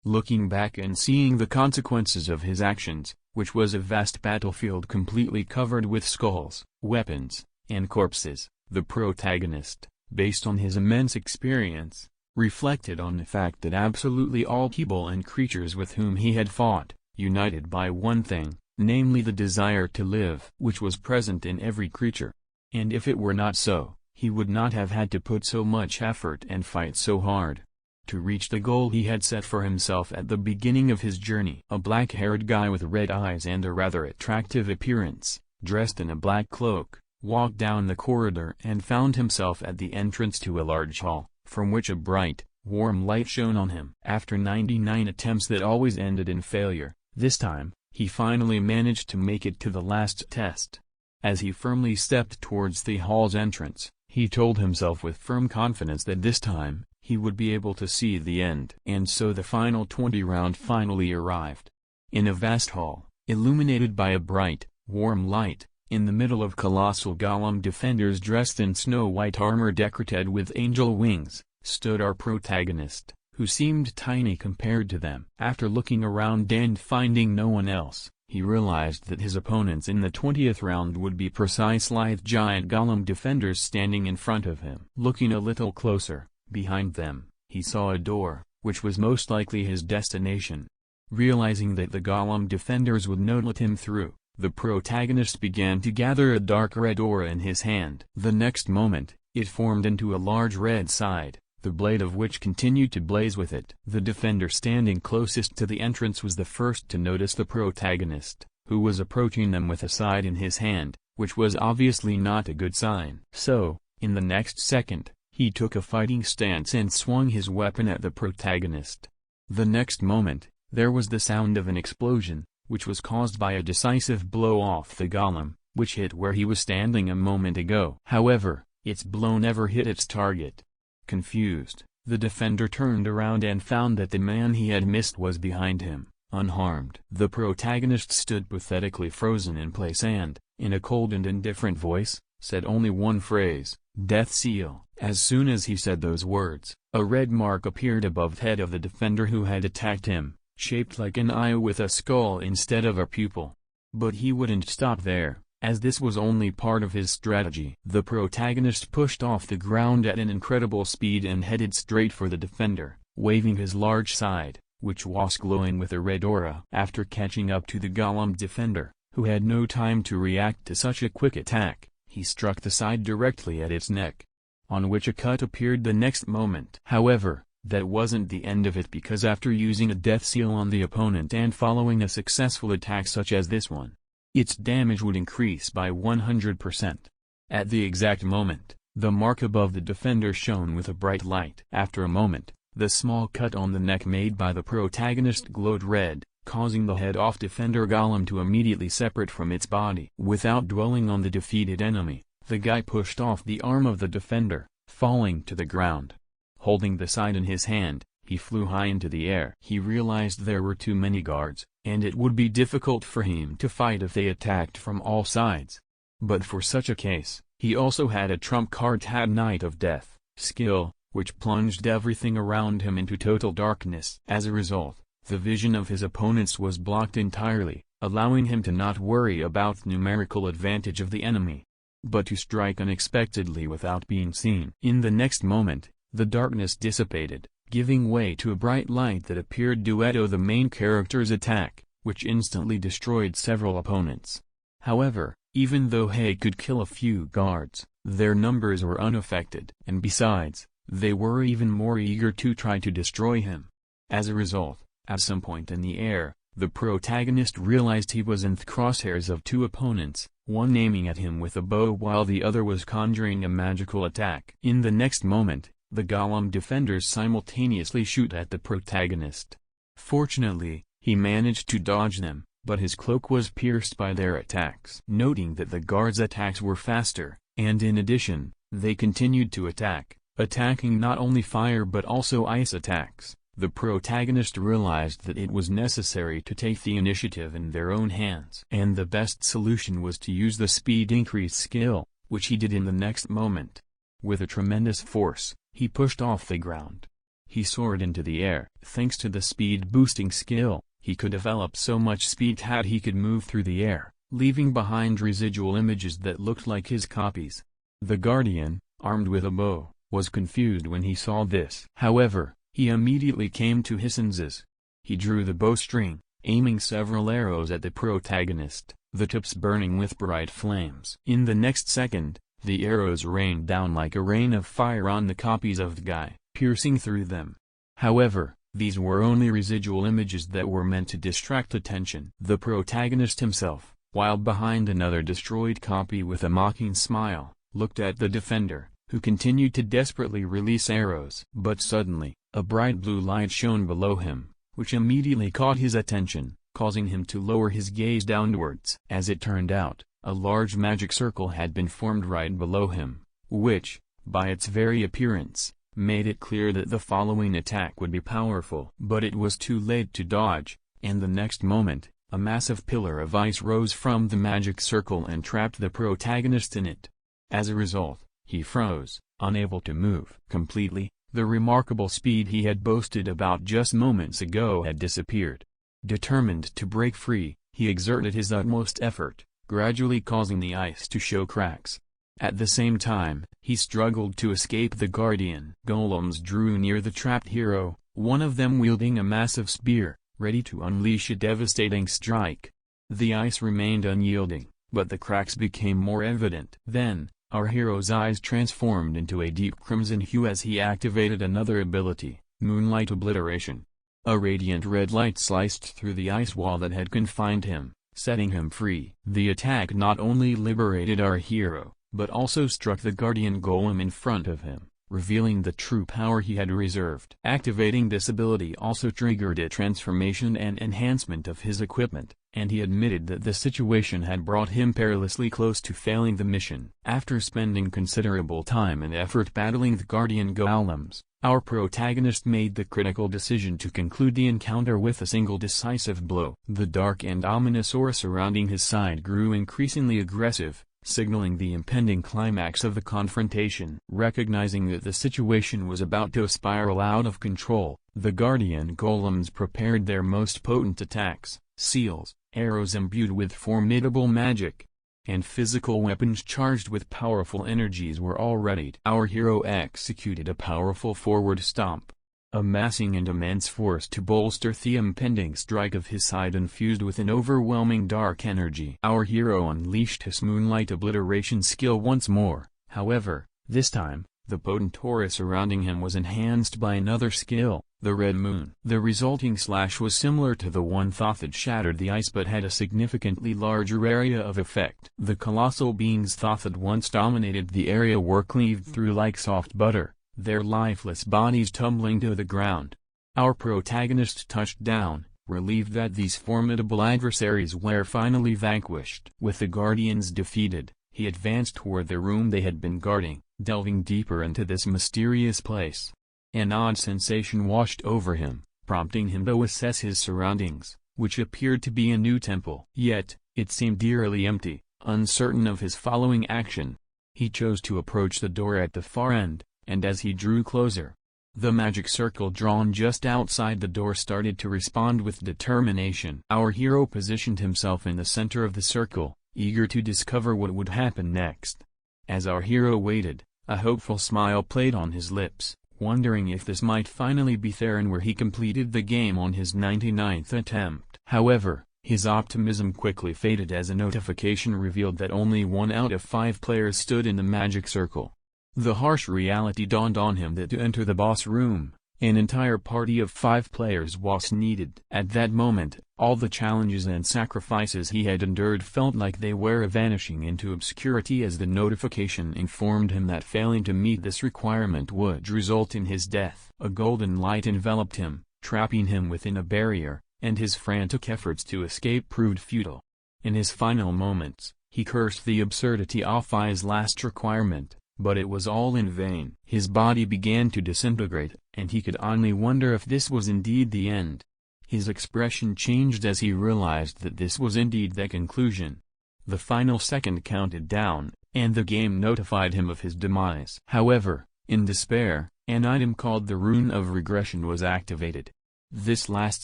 Looking back and seeing the consequences of his actions, which was a vast battlefield completely covered with skulls, weapons, and corpses, the protagonist, based on his immense experience, reflected on the fact that absolutely all people and creatures with whom he had fought, united by one thing, namely the desire to live, which was present in every creature. And if it were not so, he would not have had to put so much effort and fight so hard to reach the goal he had set for himself at the beginning of his journey. A black-haired guy with red eyes and a rather attractive appearance, dressed in a black cloak, walked down the corridor and found himself at the entrance to a large hall, from which a bright, warm light shone on him. After 99 attempts that always ended in failure, this time, he finally managed to make it to the last test. As he firmly stepped towards the hall's entrance, he told himself with firm confidence that this time, he would be able to see the end. And so the final 20 round finally arrived. In a vast hall, illuminated by a bright, warm light, in the middle of colossal golem defenders dressed in snow-white armor decorated with angel wings, stood our protagonist, who seemed tiny compared to them. After looking around and finding no one else, he realized that his opponents in the 20th round would be precise lithe giant golem defenders standing in front of him. Looking a little closer, behind them, he saw a door, which was most likely his destination. Realizing that the golem defenders would not let him through, the protagonist began to gather a dark red aura in his hand. The next moment, it formed into a large red side, the blade of which continued to blaze with it. The defender standing closest to the entrance was the first to notice the protagonist, who was approaching them with a side in his hand, which was obviously not a good sign. So, in the next second, he took a fighting stance and swung his weapon at the protagonist. The next moment, there was the sound of an explosion, which was caused by a decisive blow off the golem, which hit where he was standing a moment ago. However, its blow never hit its target. Confused, the defender turned around and found that the man he had missed was behind him, unharmed. The protagonist stood pathetically frozen in place and, in a cold and indifferent voice, said only one phrase, "Death seal." As soon as he said those words, a red mark appeared above the head of the defender who had attacked him, shaped like an eye with a skull instead of a pupil. But he wouldn't stop there, as this was only part of his strategy. The protagonist pushed off the ground at an incredible speed and headed straight for the defender, waving his large side, which was glowing with a red aura. After catching up to the golem defender, who had no time to react to such a quick attack, he struck the side directly at its neck, on which a cut appeared the next moment. However, that wasn't the end of it, because after using a death seal on the opponent and following a successful attack such as this one, its damage would increase by 100%. At the exact moment, the mark above the defender shone with a bright light. After a moment, the small cut on the neck made by the protagonist glowed red, causing the head-off defender golem to immediately separate from its body. Without dwelling on the defeated enemy, the guy pushed off the arm of the defender, falling to the ground. Holding the side in his hand, he flew high into the air. He realized there were too many guards, and it would be difficult for him to fight if they attacked from all sides. But for such a case, he also had a trump card: had Knight of Death skill, which plunged everything around him into total darkness. As a result, the vision of his opponents was blocked entirely, allowing him to not worry about the numerical advantage of the enemy, but to strike unexpectedly without being seen. In the next moment, the darkness dissipated, giving way to a bright light that appeared duetto the main character's attack, which instantly destroyed several opponents. However, even though Hay could kill a few guards, their numbers were unaffected, and besides, they were even more eager to try to destroy him. As a result, at some point in the air, the protagonist realized he was in the crosshairs of two opponents, one aiming at him with a bow while the other was conjuring a magical attack. In the next moment, the golem defenders simultaneously shoot at the protagonist. Fortunately, he managed to dodge them, but his cloak was pierced by their attacks. Noting that the guards' attacks were faster, and in addition, they continued to attacking not only fire but also ice attacks, the protagonist realized that it was necessary to take the initiative in their own hands. And the best solution was to use the speed increase skill, which he did in the next moment. With a tremendous force, he pushed off the ground. he soared into the air. Thanks to the speed-boosting skill, he could develop so much speed that he could move through the air, leaving behind residual images that looked like his copies. The Guardian, armed with a bow, was confused when he saw this. However, he immediately came to his senses. He drew the bowstring, aiming several arrows at the protagonist, the tips burning with bright flames. In the next second, the arrows rained down like a rain of fire on the copies of the guy, piercing through them. However, these were only residual images that were meant to distract attention. The protagonist himself, while behind another destroyed copy with a mocking smile, looked at the defender, who continued to desperately release arrows. But suddenly, a bright blue light shone below him, which immediately caught his attention, causing him to lower his gaze downwards. As it turned out, a large magic circle had been formed right below him, which, by its very appearance, made it clear that the following attack would be powerful. But it was too late to dodge, and the next moment, a massive pillar of ice rose from the magic circle and trapped the protagonist in it. As a result, he froze, unable to move completely. The remarkable speed he had boasted about just moments ago had disappeared. Determined to break free, he exerted his utmost effort, gradually causing the ice to show cracks. At the same time, he struggled to escape the Guardian. Golems drew near the trapped hero, one of them wielding a massive spear, ready to unleash a devastating strike. The ice remained unyielding, but the cracks became more evident. Then, our hero's eyes transformed into a deep crimson hue as he activated another ability, Moonlight Obliteration. A radiant red light sliced through the ice wall that had confined him, setting him free. The attack not only liberated our hero, but also struck the Guardian Golem in front of him, revealing the true power he had reserved. Activating this ability also triggered a transformation and enhancement of his equipment, and he admitted that the situation had brought him perilously close to failing the mission. After spending considerable time and effort battling the Guardian Golems, our protagonist made the critical decision to conclude the encounter with a single decisive blow. The dark and ominous aura surrounding his side grew increasingly aggressive, signaling the impending climax of the confrontation. Recognizing that the situation was about to spiral out of control, the Guardian Golems prepared their most potent attacks, seals, arrows imbued with formidable magic, and physical weapons charged with powerful energies were all readied. Our hero executed a powerful forward stomp, amassing an immense force to bolster the impending strike of his side infused with an overwhelming dark energy. Our hero unleashed his Moonlight Obliteration skill once more, however, this time, the potent aura surrounding him was enhanced by another skill, the Red Moon. The resulting slash was similar to the one thought that shattered the ice but had a significantly larger area of effect. The colossal beings thought that once dominated the area were cleaved through like soft butter, their lifeless bodies tumbling to the ground. Our protagonist touched down, relieved that these formidable adversaries were finally vanquished. With the Guardians defeated, he advanced toward the room they had been guarding, delving deeper into this mysterious place. An odd sensation washed over him, prompting him to assess his surroundings, which appeared to be a new temple. Yet, it seemed eerily empty. Uncertain of his following action, he chose to approach the door at the far end, and as he drew closer, the magic circle drawn just outside the door started to respond with determination. Our hero positioned himself in the center of the circle, eager to discover what would happen next. As our hero waited, a hopeful smile played on his lips, wondering if this might finally be Theron where he completed the game on his 99th attempt. However, his optimism quickly faded as a notification revealed that only 1 out of 5 players stood in the magic circle. The harsh reality dawned on him that to enter the boss room, an entire party of 5 players was needed. At that moment, all the challenges and sacrifices he had endured felt like they were vanishing into obscurity as the notification informed him that failing to meet this requirement would result in his death. A golden light enveloped him, trapping him within a barrier, and his frantic efforts to escape proved futile. In his final moments, he cursed the absurdity of his last requirement, but it was all in vain. His body began to disintegrate, and he could only wonder if this was indeed the end. His expression changed as he realized that this was indeed the conclusion. The final second counted down, and the game notified him of his demise. However, in despair, An item called the Rune of Regression was activated. This last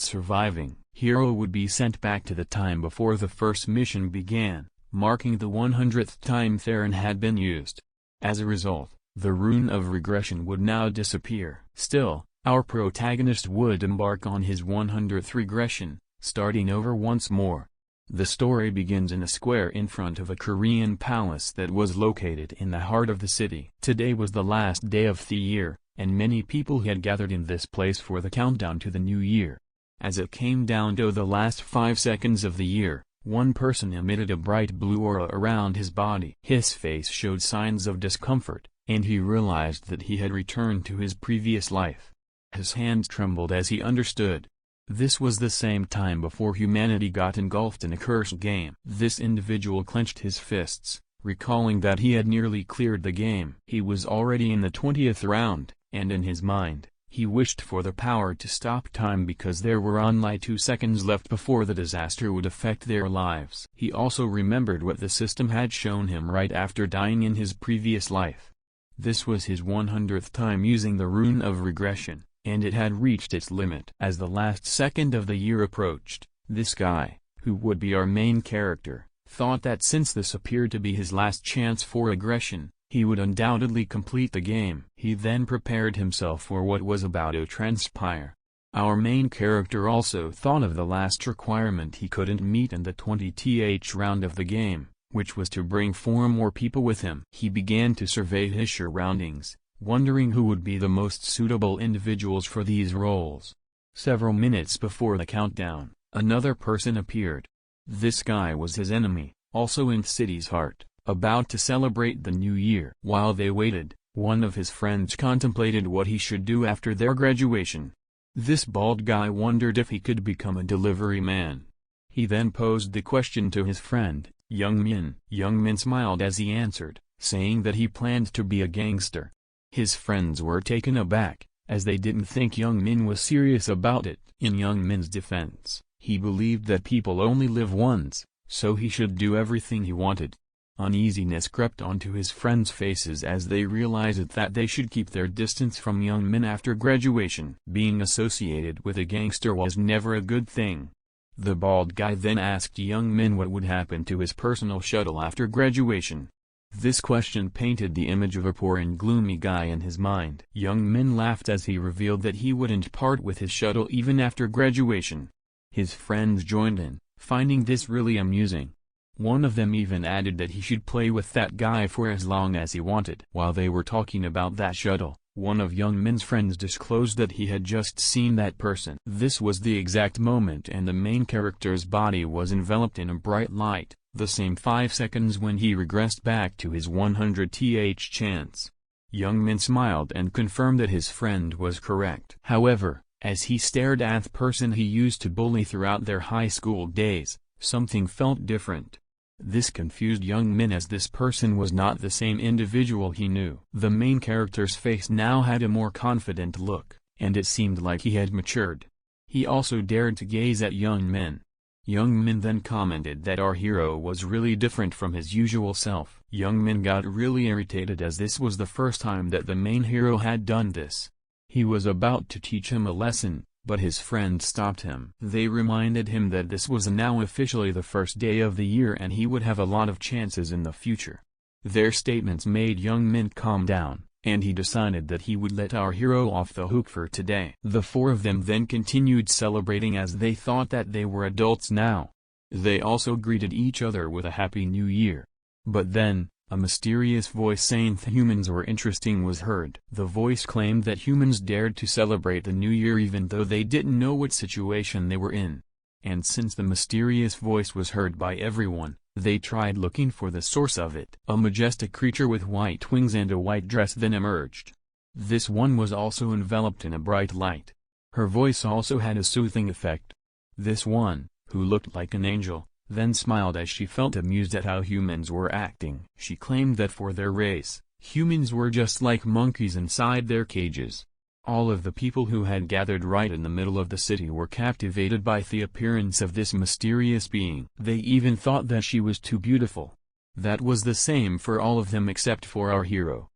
surviving hero would be sent back to the time before the first mission began, marking the 100th time Theron had been used. As a result, the Rune of Regression would now disappear. Still, our protagonist would embark on his 100th regression, starting over once more. The story begins in a square in front of a Korean palace that was located in the heart of the city. Today was the last day of the year, and many people had gathered in this place for the countdown to the new year. As it came down to the last 5 seconds of the year, one person emitted a bright blue aura around his body. His face showed signs of discomfort, and he realized that he had returned to his previous life. His hands trembled as he understood. This was the same time before humanity got engulfed in a cursed game. This individual clenched his fists, recalling that he had nearly cleared the game. He was already in the 20th round, and in his mind, he wished for the power to stop time because there were only 2 seconds left before the disaster would affect their lives. He also remembered what the system had shown him right after dying in his previous life. This was his 100th time using the Rune of Regression, and it had reached its limit. As the last second of the year approached, this guy, who would be our main character, thought that since this appeared to be his last chance for regression, he would undoubtedly complete the game. He then prepared himself for what was about to transpire. Our main character also thought of the last requirement he couldn't meet in the 20th round of the game, which was to bring 4 more people with him. He began to survey his surroundings, wondering who would be the most suitable individuals for these roles. Several minutes before the countdown, another person appeared. This guy was his enemy, also in the city's heart, about to celebrate the new year. While they waited, one of his friends contemplated what he should do after their graduation. This bald guy wondered if he could become a delivery man. He then posed the question to his friend, Young Min. Young Min smiled as he answered, saying that he planned to be a gangster. His friends were taken aback, as they didn't think Young Min was serious about it. In Young Min's defense, he believed that people only live once, so he should do everything he wanted. Uneasiness crept onto his friends' faces as they realized that they should keep their distance from Young Min after graduation. Being associated with a gangster was never a good thing. The bald guy then asked Young Min what would happen to his personal shuttle after graduation. This question painted the image of a poor and gloomy guy in his mind. Young Min laughed as he revealed that he wouldn't part with his shuttle even after graduation. His friends joined in, finding this really amusing. One of them even added that he should play with that guy for as long as he wanted. While they were talking about that shuttle, one of Young Min's friends disclosed that he had just seen that person. This was the exact moment and the main character's body was enveloped in a bright light, the same 5 seconds when he regressed back to his 100th chance. Young Min smiled and confirmed that his friend was correct. However, as he stared at the person he used to bully throughout their high school days, something felt different. This confused Young Min as this person was not the same individual he knew. The main character's face now had a more confident look, and it seemed like he had matured. He also dared to gaze at Young Min. Young Min then commented that our hero was really different from his usual self. Young Min got really irritated as this was the first time that the main hero had done this. He was about to teach him a lesson, but his friend stopped him. They reminded him that this was now officially the first day of the year and he would have a lot of chances in the future. Their statements made Young Min calm down, and he decided that he would let our hero off the hook for today. The 4 of them then continued celebrating as they thought that they were adults now. They also greeted each other with a Happy New Year. But then, a mysterious voice saying the humans were interesting was heard. The voice claimed that humans dared to celebrate the new year even though they didn't know what situation they were in. And since the mysterious voice was heard by everyone, they tried looking for the source of it. A majestic creature with white wings and a white dress then emerged. This one was also enveloped in a bright light. Her voice also had a soothing effect. This one, who looked like an angel, then smiled as she felt amused at how humans were acting. She claimed that for their race, humans were just like monkeys inside their cages. All of the people who had gathered right in the middle of the city were captivated by the appearance of this mysterious being. They even thought that she was too beautiful. That was the same for all of them except for our hero.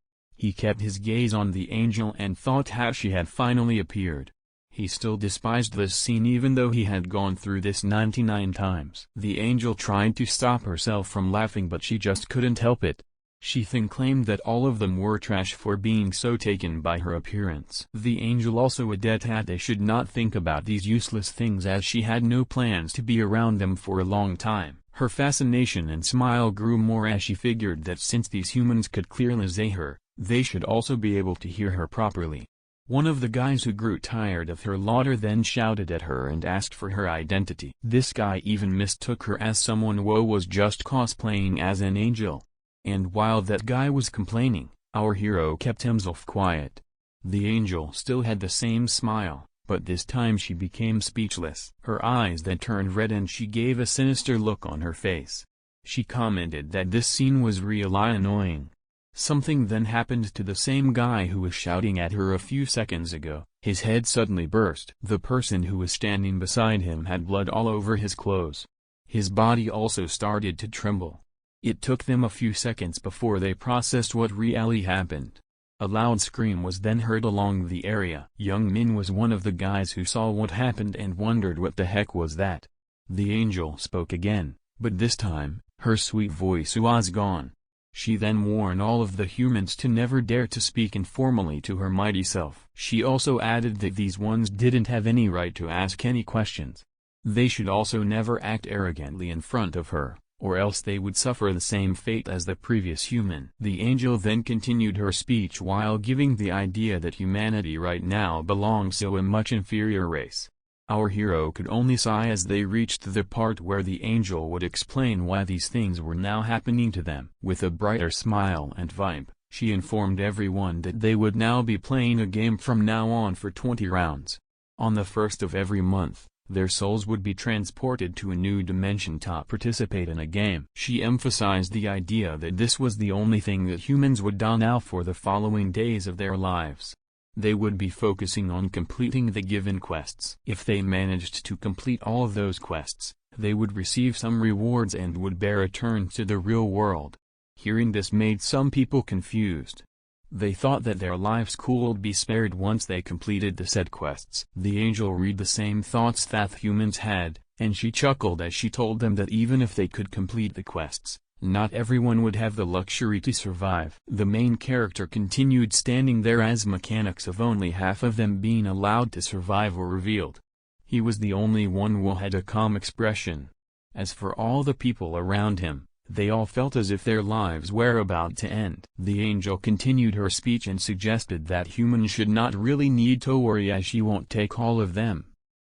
He kept his gaze on the angel and thought how she had finally appeared. He still despised this scene even though he had gone through this 99 times. The angel tried to stop herself from laughing but she just couldn't help it. She then claimed that all of them were trash for being so taken by her appearance. The angel also added that they should not think about these useless things as she had no plans to be around them for a long time. Her fascination and smile grew more as she figured that since these humans could clearly see her, they should also be able to hear her properly. One of the guys who grew tired of her laughter then shouted at her and asked for her identity. This guy even mistook her as someone who was just cosplaying as an angel. And while that guy was complaining, our hero kept himself quiet. The angel still had the same smile, but this time she became speechless. Her eyes then turned red and she gave a sinister look on her face. She commented that this scene was really annoying. Something then happened to the same guy who was shouting at her a few seconds ago. His head suddenly burst. The person who was standing beside him had blood all over his clothes. His body also started to tremble. It took them a few seconds before they processed what really happened. A loud scream was then heard along the area. Young Min was one of the guys who saw what happened and wondered what the heck was that. The angel spoke again, but this time, her sweet voice was gone. She then warned all of the humans to never dare to speak informally to her mighty self. She also added that these ones didn't have any right to ask any questions. They should also never act arrogantly in front of her, or else they would suffer the same fate as the previous human. The angel then continued her speech while giving the idea that humanity right now belongs to a much inferior race. Our hero could only sigh as they reached the part where the angel would explain why these things were now happening to them. With a brighter smile and vibe, she informed everyone that they would now be playing a game from now on for 20 rounds. On the first of every month, their souls would be transported to a new dimension to participate in a game. She emphasized the idea that this was the only thing that humans would do now for the following days of their lives. They would be focusing on completing the given quests. If they managed to complete all of those quests, they would receive some rewards and would be returned to the real world. Hearing this made some people confused. They thought that their lives could be spared once they completed the said quests. The angel read the same thoughts that humans had, and she chuckled as she told them that even if they could complete the quests, not everyone would have the luxury to survive. The main character continued standing there as mechanics of only half of them being allowed to survive were revealed. He was the only one who had a calm expression. As for all the people around him, they all felt as if their lives were about to end. The angel continued her speech and suggested that humans should not really need to worry as she won't take all of them.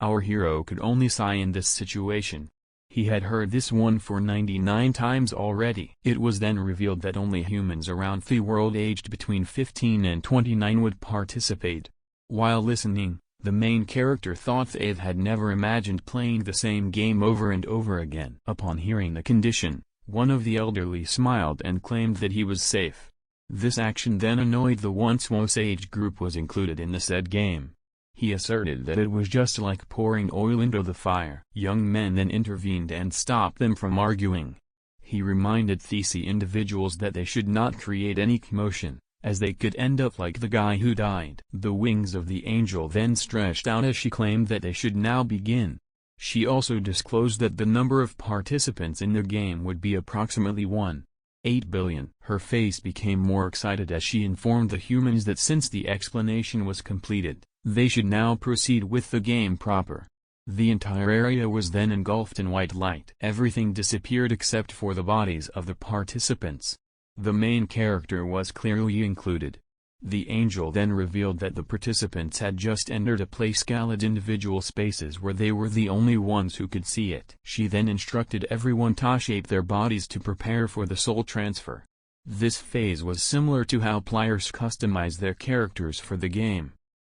Our hero could only sigh in this situation. He had heard this one for 99 times already. It was then revealed that only humans around the world aged between 15 and 29 would participate. While listening, the main character thought they had never imagined playing the same game over and over again. Upon hearing the condition, one of the elderly smiled and claimed that he was safe. This action then annoyed the once age group was included in the said game. He asserted that it was just like pouring oil into the fire. Young men then intervened and stopped them from arguing. He reminded these individuals that they should not create any commotion, as they could end up like the guy who died. The wings of the angel then stretched out as she claimed that they should now begin. She also disclosed that the number of participants in the game would be approximately 1.8 billion. Her face became more excited as she informed the humans that since the explanation was completed, they should now proceed with the game proper. The entire area was then engulfed in white light. Everything disappeared except for the bodies of the participants. The main character was clearly included. The angel then revealed that the participants had just entered a place called individual spaces where they were the only ones who could see it. She then instructed everyone to shape their bodies to prepare for the soul transfer. This phase was similar to how players customize their characters for the game.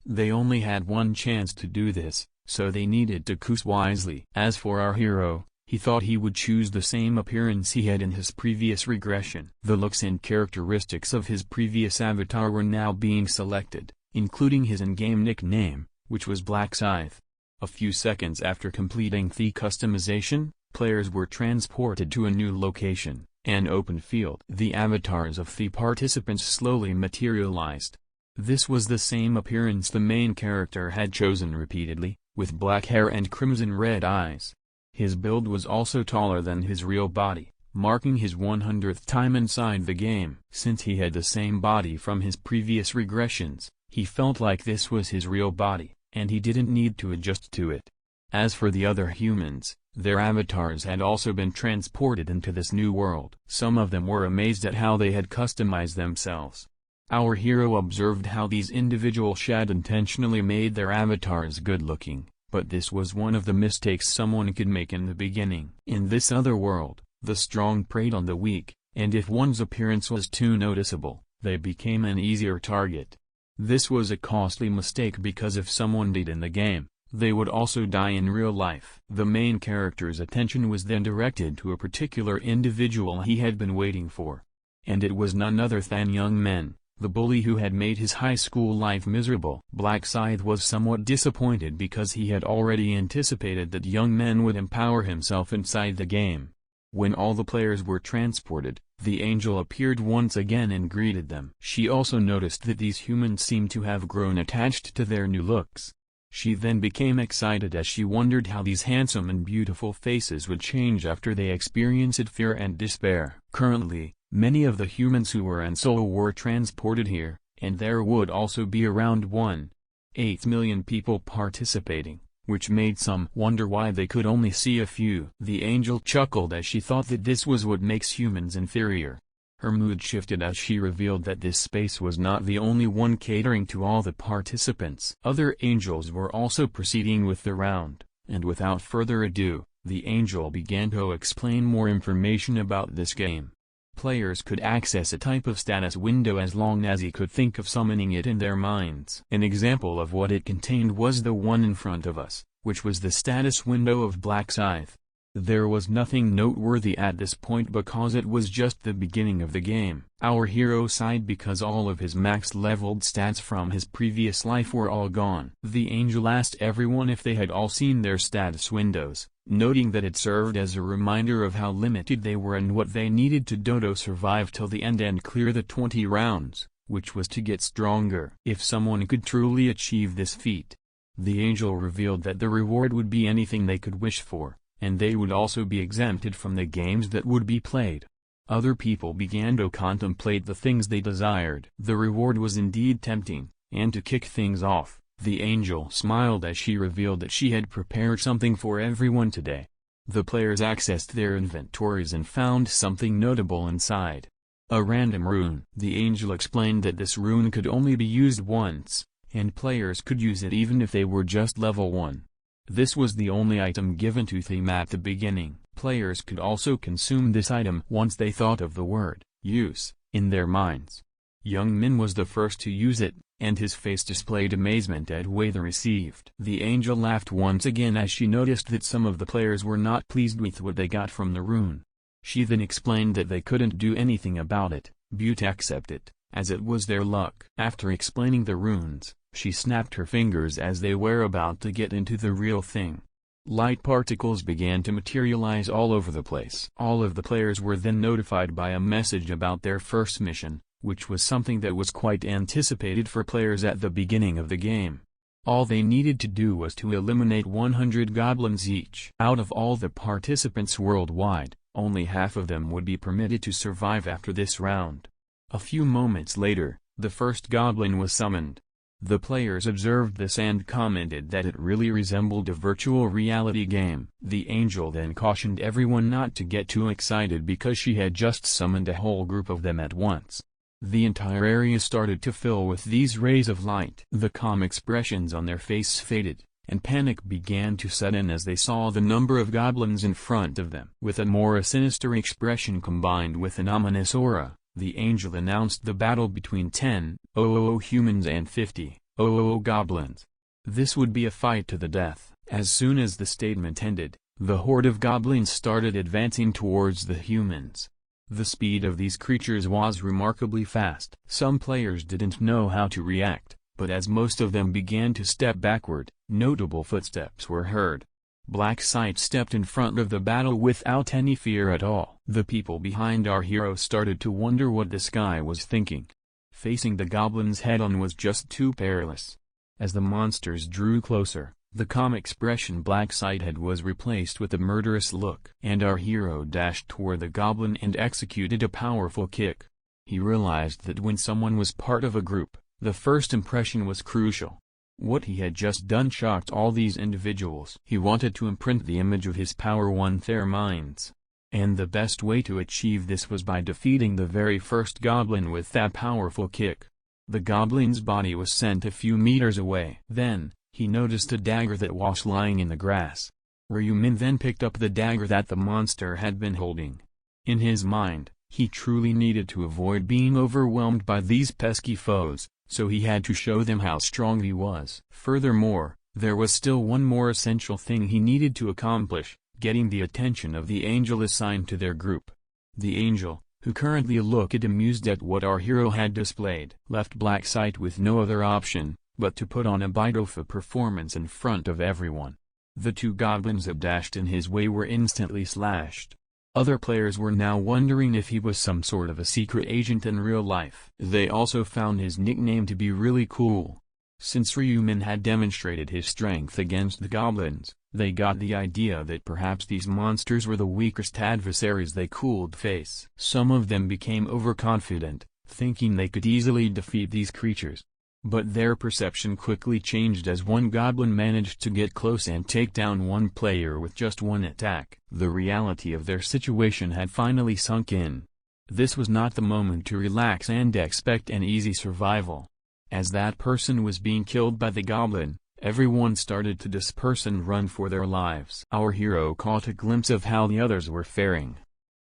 They only had one chance to do this, so they needed to choose wisely. As for our hero, he thought he would choose the same appearance he had in his previous regression. The looks and characteristics of his previous avatar were now being selected, including his in-game nickname, which was Black Scythe. A few seconds after completing the customization, players were transported to a new location, An open field. The avatars of the participants slowly materialized. This was the same appearance the main character had chosen repeatedly, with black hair and crimson-red eyes. His build was also taller than his real body, marking his 100th time inside the game. Since he had the same body from his previous regressions, he felt like this was his real body, and he didn't need to adjust to it. As for the other humans, their avatars had also been transported into this new world. Some of them were amazed at how they had customized themselves. Our hero observed how these individuals had intentionally made their avatars good-looking, but this was one of the mistakes someone could make in the beginning. In this other world, the strong preyed on the weak, and if one's appearance was too noticeable, they became an easier target. This was a costly mistake because if someone died in the game, they would also die in real life. The main character's attention was then directed to a particular individual he had been waiting for. And it was none other than young Men, the bully who had made his high school life miserable. Black Scythe was somewhat disappointed because he had already anticipated that young Men would empower himself inside the game. When all the players were transported, the angel appeared once again and greeted them. She also noticed that these humans seemed to have grown attached to their new looks. She then became excited as she wondered how these handsome and beautiful faces would change after they experienced fear and despair. Currently, many of the humans who were in Seoul were transported here, and there would also be around 1.8 million people participating, which made some wonder why they could only see a few. The angel chuckled as she thought that this was what makes humans inferior. Her mood shifted as she revealed that this space was not the only one catering to all the participants. Other angels were also proceeding with the round, and without further ado, the angel began to explain more information about this game. Players could access a type of status window as long as he could think of summoning it in their minds. An example of what it contained was the one in front of us, which was the status window of Black Scythe. There was nothing noteworthy at this point because it was just the beginning of the game. Our hero sighed because all of his max-leveled stats from his previous life were all gone. The angel asked everyone if they had all seen their status windows, noting that it served as a reminder of how limited they were and what they needed to do to survive till the end and clear the 20 rounds, which was to get stronger. If someone could truly achieve this feat, the angel revealed that the reward would be anything they could wish for, and they would also be exempted from the games that would be played. Other people began to contemplate the things they desired. The reward was indeed tempting, and to kick things off, the angel smiled as she revealed that she had prepared something for everyone today. The players accessed their inventories and found something notable inside. A random rune. The angel explained that this rune could only be used once, and players could use it even if they were just level 1. This was the only item given to them at the beginning. Players could also consume this item once they thought of the word use in their minds. Young Min was the first to use it, and his face displayed amazement at what they received. The angel laughed once again as she noticed that some of the players were not pleased with what they got from the rune. She then explained that they couldn't do anything about it, but accept it, as it was their luck. After explaining the runes, she snapped her fingers as they were about to get into the real thing. Light particles began to materialize all over the place. All of the players were then notified by a message about their first mission, which was something that was quite anticipated for players at the beginning of the game. All they needed to do was to eliminate 100 goblins each. Out of all the participants worldwide, only half of them would be permitted to survive after this round. A few moments later, the first goblin was summoned. The players observed this and commented that it really resembled a virtual reality game. The angel then cautioned everyone not to get too excited because she had just summoned a whole group of them at once. The entire area started to fill with these rays of light. The calm expressions on their face faded, and panic began to set in as they saw the number of goblins in front of them. With a more sinister expression combined with an ominous aura, the angel announced the battle between 10,000 humans and 50,000 goblins. This would be a fight to the death. As soon as the statement ended, the horde of goblins started advancing towards the humans. The speed of these creatures was remarkably fast. Some players didn't know how to react, but as most of them began to step backward, notable footsteps were heard. Black Scythe stepped in front of the battle without any fear at all. The people behind our hero started to wonder what this guy was thinking. Facing the goblins head-on was just too perilous. As the monsters drew closer, the calm expression Black Side had was replaced with a murderous look. And our hero dashed toward the goblin and executed a powerful kick. He realized that when someone was part of a group, the first impression was crucial. What he had just done shocked all these individuals. He wanted to imprint the image of his power on their minds. And the best way to achieve this was by defeating the very first goblin with that powerful kick. The goblin's body was sent a few meters away. Then, he noticed a dagger that was lying in the grass. Ryumin then picked up the dagger that the monster had been holding. In his mind, he truly needed to avoid being overwhelmed by these pesky foes, so he had to show them how strong he was. Furthermore, there was still one more essential thing he needed to accomplish, getting the attention of the angel assigned to their group. The angel, who currently looked amused at what our hero had displayed, left Black Sight with no other option but to put on a beautiful performance in front of everyone. The two goblins that dashed in his way were instantly slashed. Other players were now wondering if he was some sort of a secret agent in real life. They also found his nickname to be really cool. Since Ryumin had demonstrated his strength against the goblins, they got the idea that perhaps these monsters were the weakest adversaries they could face. Some of them became overconfident, thinking they could easily defeat these creatures. But their perception quickly changed as one goblin managed to get close and take down one player with just one attack. The reality of their situation had finally sunk in. This was not the moment to relax and expect an easy survival. As that person was being killed by the goblin, everyone started to disperse and run for their lives. Our hero caught a glimpse of how the others were faring.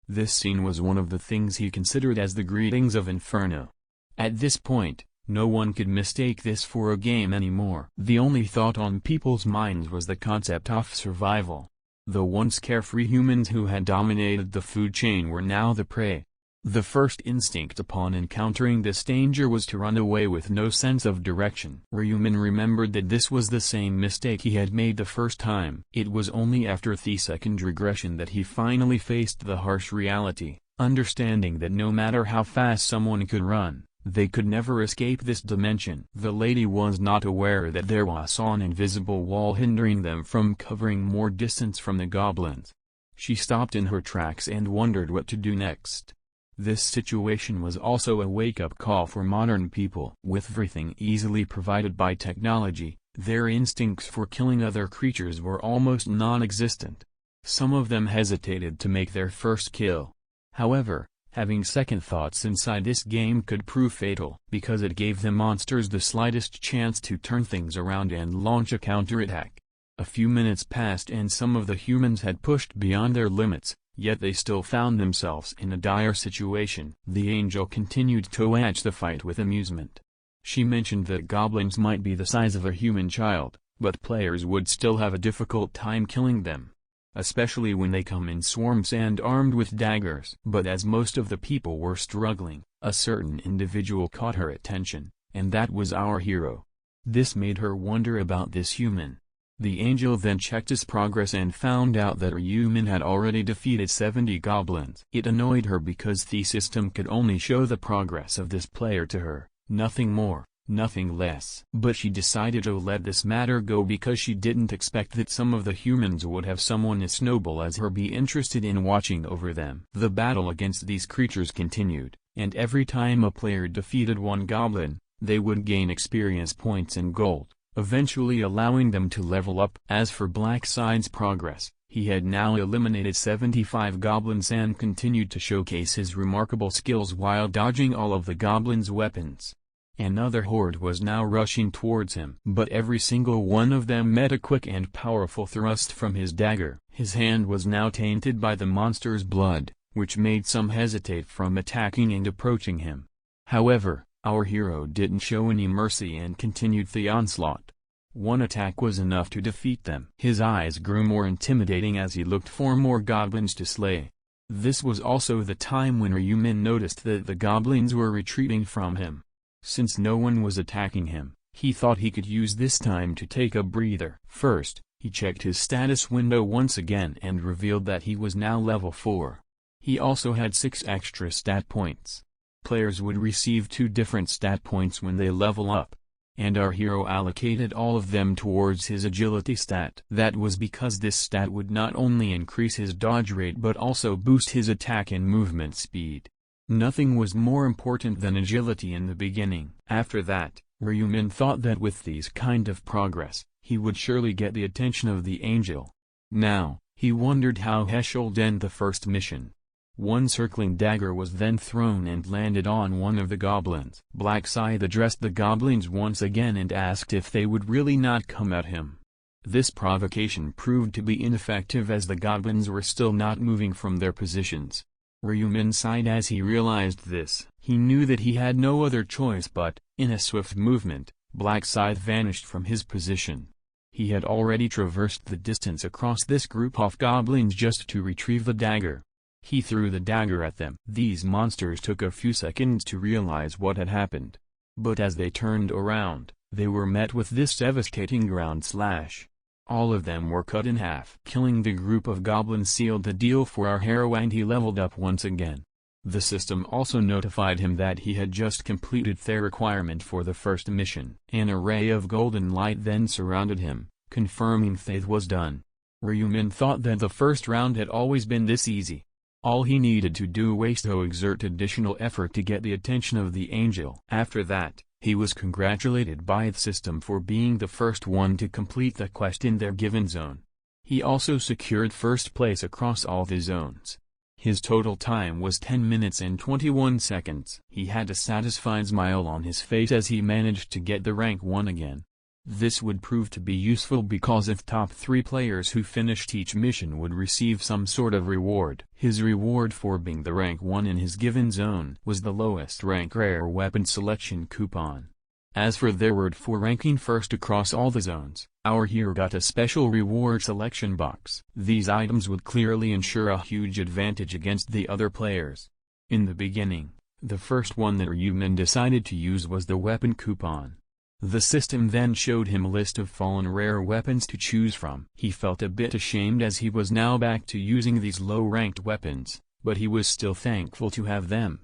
This scene was one of the things he considered as the greetings of Inferno. At this point, no one could mistake this for a game anymore. The only thought on people's minds was the concept of survival. The once carefree humans who had dominated the food chain were now the prey. The first instinct upon encountering this danger was to run away with no sense of direction. Ryumin remembered that this was the same mistake he had made the first time. It was only after the second regression that he finally faced the harsh reality, understanding that no matter how fast someone could run, they could never escape this dimension. The lady was not aware that there was an invisible wall hindering them from covering more distance from the goblins. She stopped in her tracks and wondered what to do next. This situation was also a wake-up call for modern people. With everything easily provided by technology, their instincts for killing other creatures were almost non-existent. Some of them hesitated to make their first kill. However, having second thoughts inside this game could prove fatal, because it gave the monsters the slightest chance to turn things around and launch a counterattack. A few minutes passed and some of the humans had pushed beyond their limits, yet they still found themselves in a dire situation. The angel continued to watch the fight with amusement. She mentioned that goblins might be the size of a human child, but players would still have a difficult time killing them, especially when they come in swarms and armed with daggers. But as most of the people were struggling, a certain individual caught her attention, and that was our hero. This made her wonder about this human. The angel then checked his progress and found out that Ryumin had already defeated 70 goblins. It annoyed her because the system could only show the progress of this player to her, nothing more, nothing less. But she decided to let this matter go because she didn't expect that some of the humans would have someone as noble as her be interested in watching over them. The battle against these creatures continued, and every time a player defeated one goblin, they would gain experience points and gold, eventually allowing them to level up. As for Black Side's progress, he had now eliminated 75 goblins and continued to showcase his remarkable skills while dodging all of the goblins' weapons. Another horde was now rushing towards him, but every single one of them met a quick and powerful thrust from his dagger. His hand was now tainted by the monster's blood, which made some hesitate from attacking and approaching him. However, our hero didn't show any mercy and continued the onslaught. One attack was enough to defeat them. His eyes grew more intimidating as he looked for more goblins to slay. This was also the time when Ryumin noticed that the goblins were retreating from him. Since no one was attacking him, he thought he could use this time to take a breather. First, he checked his status window once again and revealed that he was now level 4. He also had 6 extra stat points. Players would receive 2 different stat points when they level up. And our hero allocated all of them towards his agility stat. That was because this stat would not only increase his dodge rate but also boost his attack and movement speed. Nothing was more important than agility in the beginning. After that, Ryumin thought that with these kind of progress, he would surely get the attention of the angel. Now, he wondered how he should end the first mission. One circling dagger was then thrown and landed on one of the goblins. Black Scythe addressed the goblins once again and asked if they would really not come at him. This provocation proved to be ineffective as the goblins were still not moving from their positions. Ryumin sighed as he realized this. He knew that he had no other choice but, in a swift movement, Black Scythe vanished from his position. He had already traversed the distance across this group of goblins just to retrieve the dagger. He threw the dagger at them. These monsters took a few seconds to realize what had happened. But as they turned around, they were met with this devastating ground slash. All of them were cut in half. Killing the group of goblins sealed the deal for our hero and he leveled up once again. The system also notified him that he had just completed their requirement for the first mission. An array of golden light then surrounded him, confirming Faith was done. Ryumin thought that the first round had always been this easy. All he needed to do was to exert additional effort to get the attention of the angel. After that, he was congratulated by the system for being the first one to complete the quest in their given zone. He also secured first place across all the zones. His total time was 10 minutes and 21 seconds. He had a satisfied smile on his face as he managed to get the rank 1 again. This would prove to be useful because if top 3 players who finished each mission would receive some sort of reward. His reward for being the rank 1 in his given zone was the lowest rank rare weapon selection coupon. As for their reward for ranking first across all the zones, our hero got a special reward selection box. These items would clearly ensure a huge advantage against the other players. In the beginning, the first one that Ryumin decided to use was the weapon coupon. The system then showed him a list of fallen rare weapons to choose from. He felt a bit ashamed as he was now back to using these low-ranked weapons, but he was still thankful to have them.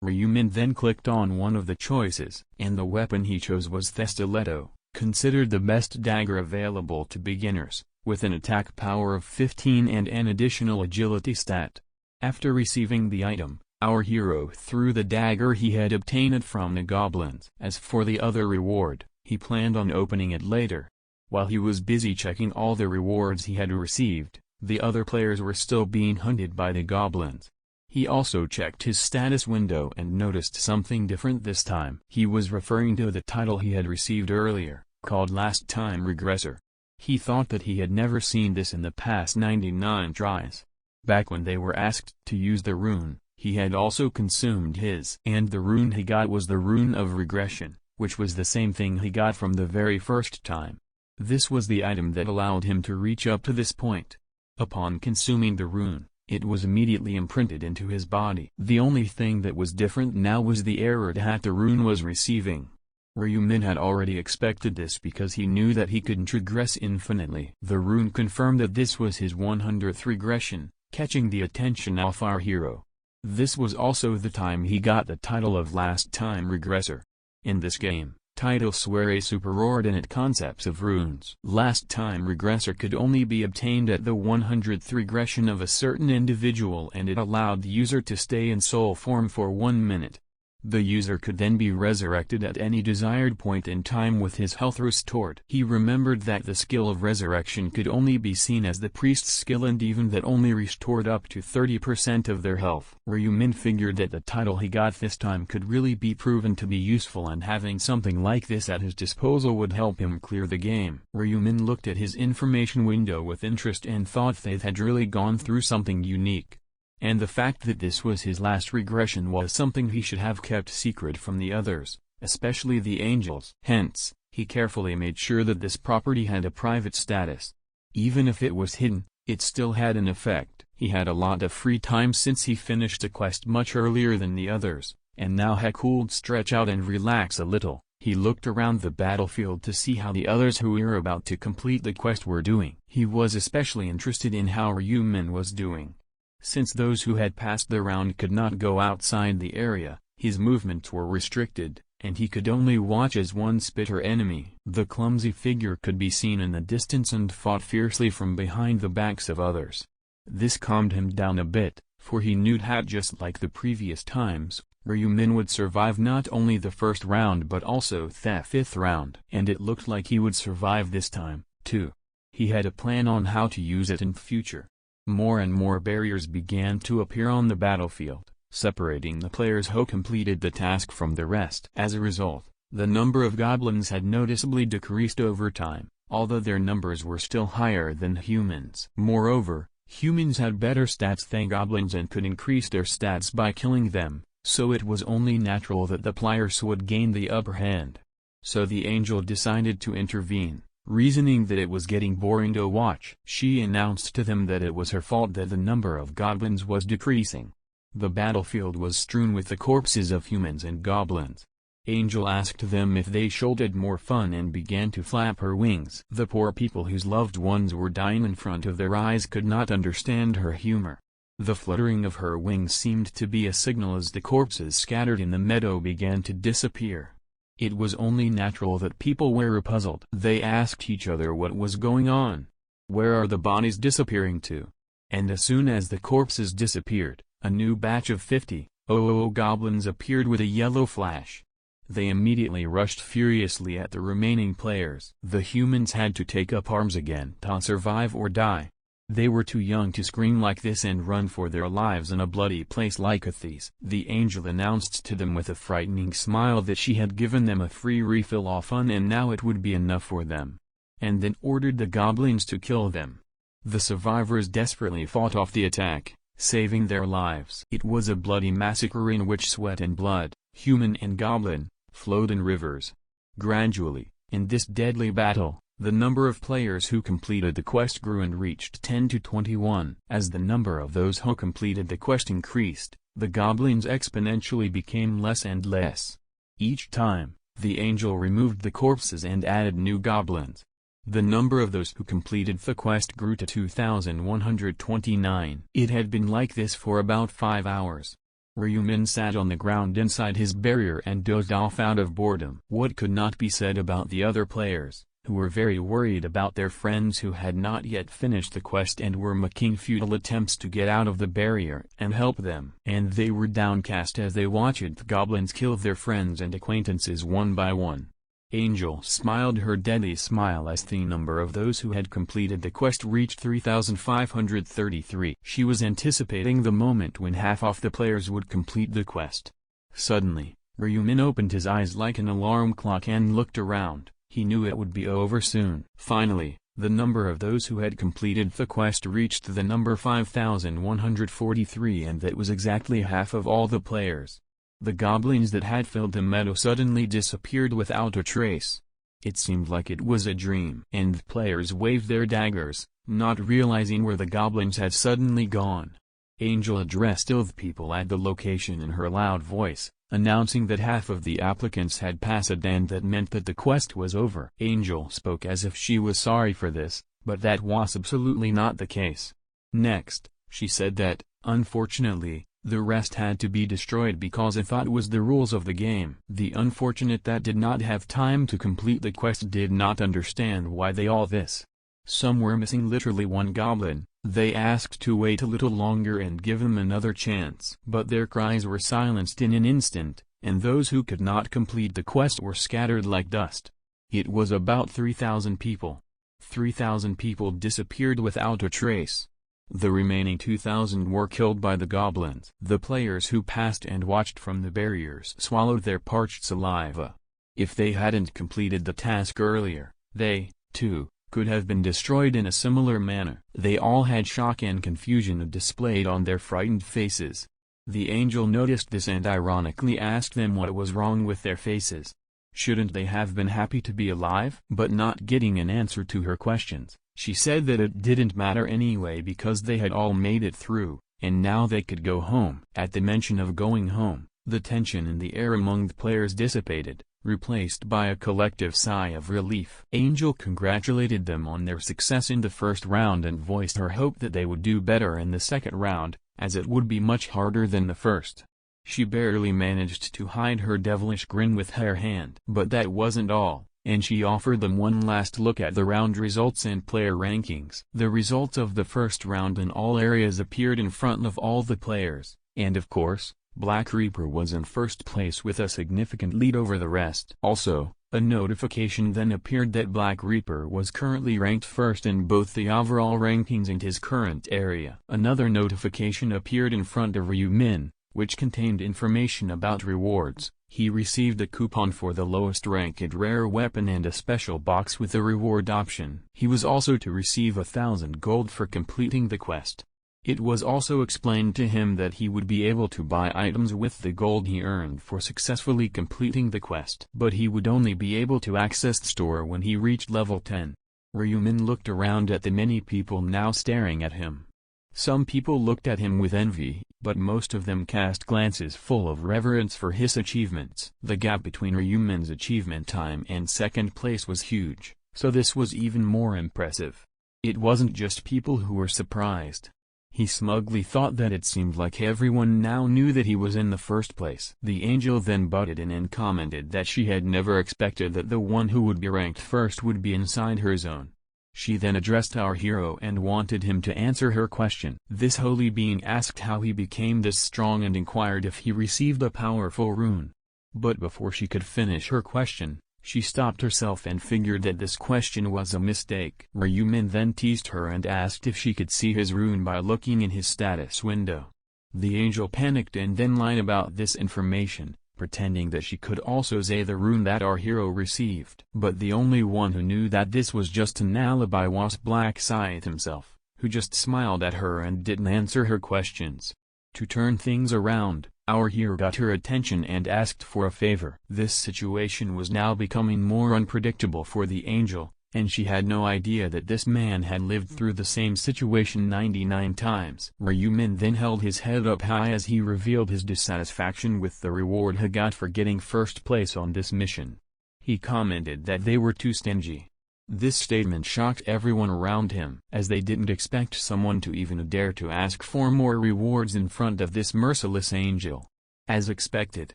Ryumin then clicked on one of the choices, and the weapon he chose was the stiletto, considered the best dagger available to beginners, with an attack power of 15 and an additional agility stat. After receiving the item, our hero threw the dagger he had obtained from the goblins. As for the other reward, he planned on opening it later. While he was busy checking all the rewards he had received, the other players were still being hunted by the goblins. He also checked his status window and noticed something different this time. He was referring to the title he had received earlier, called Last Time Regresser. He thought that he had never seen this in the past 99 tries. Back when they were asked to use the rune, he had also consumed his. And the rune he got was the rune of regression, which was the same thing he got from the very first time. This was the item that allowed him to reach up to this point. Upon consuming the rune, it was immediately imprinted into his body. The only thing that was different now was the error that the rune was receiving. Ryumin had already expected this because he knew that he couldn't regress infinitely. The rune confirmed that this was his 100th regression, catching the attention of our hero. This was also the time he got the title of Last Time Regressor. In this game, titles swear superordinate concepts of runes. Last Time Regressor could only be obtained at the 100th regression of a certain individual and it allowed the user to stay in soul form for 1 minute. The user could then be resurrected at any desired point in time with his health restored. He remembered that the skill of resurrection could only be seen as the priest's skill and even that only restored up to 30% of their health. Ryumin figured that the title he got this time could really be proven to be useful and having something like this at his disposal would help him clear the game. Ryumin looked at his information window with interest and thought Faith had really gone through something unique. And the fact that this was his last regression was something he should have kept secret from the others, especially the angels. Hence, he carefully made sure that this property had a private status. Even if it was hidden, it still had an effect. He had a lot of free time since he finished the quest much earlier than the others, and now he could stretch out and relax a little. He looked around the battlefield to see how the others who were about to complete the quest were doing. He was especially interested in how Ryumin was doing. Since those who had passed the round could not go outside the area, his movements were restricted, and he could only watch as one spitter enemy. The clumsy figure could be seen in the distance and fought fiercely from behind the backs of others. This calmed him down a bit, for he knew that just like the previous times, Ryumin would survive not only the first round but also the fifth round. And it looked like he would survive this time, too. He had a plan on how to use it in future. More and more barriers began to appear on the battlefield, separating the players who completed the task from the rest. As a result, the number of goblins had noticeably decreased over time, although their numbers were still higher than humans. Moreover, humans had better stats than goblins and could increase their stats by killing them, so it was only natural that the players would gain the upper hand. So the angel decided to intervene, reasoning that it was getting boring to watch. She announced to them that it was her fault that the number of goblins was decreasing. The battlefield was strewn with the corpses of humans and goblins. Angel asked them if they shouldered more fun and began to flap her wings. The poor people whose loved ones were dying in front of their eyes could not understand her humor. The fluttering of her wings seemed to be a signal as the corpses scattered in the meadow began to disappear. It was only natural that people were puzzled. They asked each other what was going on. Where are the bodies disappearing to? And as soon as the corpses disappeared, a new batch of 50 goblins appeared with a yellow flash. They immediately rushed furiously at the remaining players. The humans had to take up arms again to survive or die. They were too young to scream like this and run for their lives in a bloody place like Athens. The angel announced to them with a frightening smile that she had given them a free refill of fun and now it would be enough for them. And then ordered the goblins to kill them. The survivors desperately fought off the attack, saving their lives. It was a bloody massacre in which sweat and blood, human and goblin, flowed in rivers. Gradually, in this deadly battle, the number of players who completed the quest grew and reached 10 to 21. As the number of those who completed the quest increased, the goblins exponentially became less and less. Each time, the angel removed the corpses and added new goblins. The number of those who completed the quest grew to 2,129. It had been like this for about 5 hours. Ryumin sat on the ground inside his barrier and dozed off out of boredom. What could not be said about the other players, who were very worried about their friends who had not yet finished the quest and were making futile attempts to get out of the barrier and help them. And they were downcast as they watched the goblins kill their friends and acquaintances one by one. Angel smiled her deadly smile as the number of those who had completed the quest reached 3,533. She was anticipating the moment when half of the players would complete the quest. Suddenly, Ryumin opened his eyes like an alarm clock and looked around. He knew it would be over soon. Finally, the number of those who had completed the quest reached the number 5,143 and that was exactly half of all the players. The goblins that had filled the meadow suddenly disappeared without a trace. It seemed like it was a dream. And the players waved their daggers, not realizing where the goblins had suddenly gone. Angel addressed all the people at the location in her loud voice, announcing that half of the applicants had passed and that meant that the quest was over. Angel spoke as if she was sorry for this, but that was absolutely not the case. Next, she said that, unfortunately, the rest had to be destroyed because I thought it was the rules of the game. The unfortunate that did not have time to complete the quest did not understand why they all this. Some were missing literally one goblin. They asked to wait a little longer and give them another chance. But their cries were silenced in an instant, and those who could not complete the quest were scattered like dust. It was about 3,000 people. 3,000 people disappeared without a trace. The remaining 2,000 were killed by the goblins. The players who passed and watched from the barriers swallowed their parched saliva. If they hadn't completed the task earlier, they, too, could have been destroyed in a similar manner. They all had shock and confusion displayed on their frightened faces. The angel noticed this and ironically asked them what was wrong with their faces. Shouldn't they have been happy to be alive? But not getting an answer to her questions, she said that it didn't matter anyway because they had all made it through, and now they could go home. At the mention of going home, the tension in the air among the players dissipated, replaced by a collective sigh of relief. Angel congratulated them on their success in the first round and voiced her hope that they would do better in the second round, as it would be much harder than the first. She barely managed to hide her devilish grin with her hand. But that wasn't all, and she offered them one last look at the round results and player rankings. The results of the first round in all areas appeared in front of all the players, and of course, Black Reaper was in first place with a significant lead over the rest. Also, a notification then appeared that Black Reaper was currently ranked first in both the overall rankings and his current area. Another notification appeared in front of Ryu Min, which contained information about rewards. He received a coupon for the lowest ranked rare weapon and a special box with a reward option. He was also to receive 1,000 gold for completing the quest. It was also explained to him that he would be able to buy items with the gold he earned for successfully completing the quest. But he would only be able to access the store when he reached level 10. Ryumin looked around at the many people now staring at him. Some people looked at him with envy, but most of them cast glances full of reverence for his achievements. The gap between Ryumin's achievement time and second place was huge, so this was even more impressive. It wasn't just people who were surprised. He smugly thought that it seemed like everyone now knew that he was in the first place. The angel then butted in and commented that she had never expected that the one who would be ranked first would be inside her zone. She then addressed our hero and wanted him to answer her question. This holy being asked how he became this strong and inquired if he received a powerful rune. But before she could finish her question, she stopped herself and figured that this question was a mistake. Ryumin then teased her and asked if she could see his rune by looking in his status window. The angel panicked and then lied about this information, pretending that she could also say the rune that our hero received. But the only one who knew that this was just an alibi was Black Scythe himself, who just smiled at her and didn't answer her questions. To turn things around, our hero got her attention and asked for a favor. This situation was now becoming more unpredictable for the angel, and she had no idea that this man had lived through the same situation 99 times. Ryumin then held his head up high as he revealed his dissatisfaction with the reward he got for getting first place on this mission. He commented that they were too stingy. This statement shocked everyone around him, as they didn't expect someone to even dare to ask for more rewards in front of this merciless angel. As expected,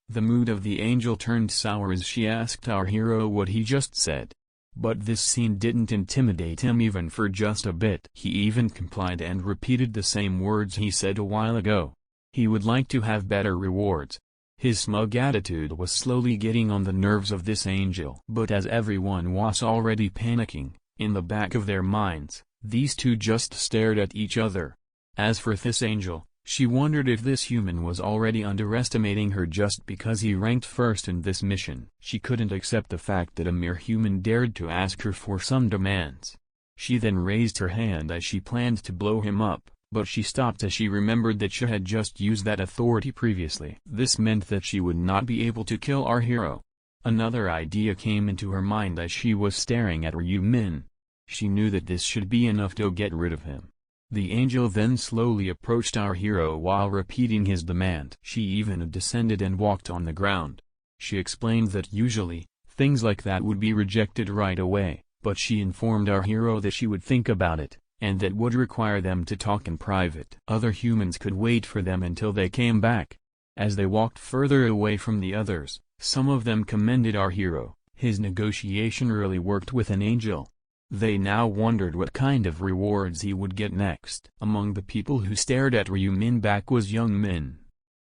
the mood of the angel turned sour as she asked our hero what he just said. But this scene didn't intimidate him even for just a bit. He even complied and repeated the same words he said a while ago. He would like to have better rewards. His smug attitude was slowly getting on the nerves of this angel. But as everyone was already panicking, in the back of their minds, these two just stared at each other. As for this angel, she wondered if this human was already underestimating her just because he ranked first in this mission. She couldn't accept the fact that a mere human dared to ask her for some demands. She then raised her hand as she planned to blow him up, but she stopped as she remembered that she had just used that authority previously. This meant that she would not be able to kill our hero. Another idea came into her mind as she was staring at Ryumin. She knew that this should be enough to get rid of him. The angel then slowly approached our hero while repeating his demand. She even descended and walked on the ground. She explained that usually, things like that would be rejected right away, but she informed our hero that she would think about it, and that would require them to talk in private. Other humans could wait for them until they came back. As they walked further away from the others, some of them commended our hero. His negotiation really worked with an angel. They now wondered what kind of rewards he would get next. Among the people who stared at Ryumin back was young Min.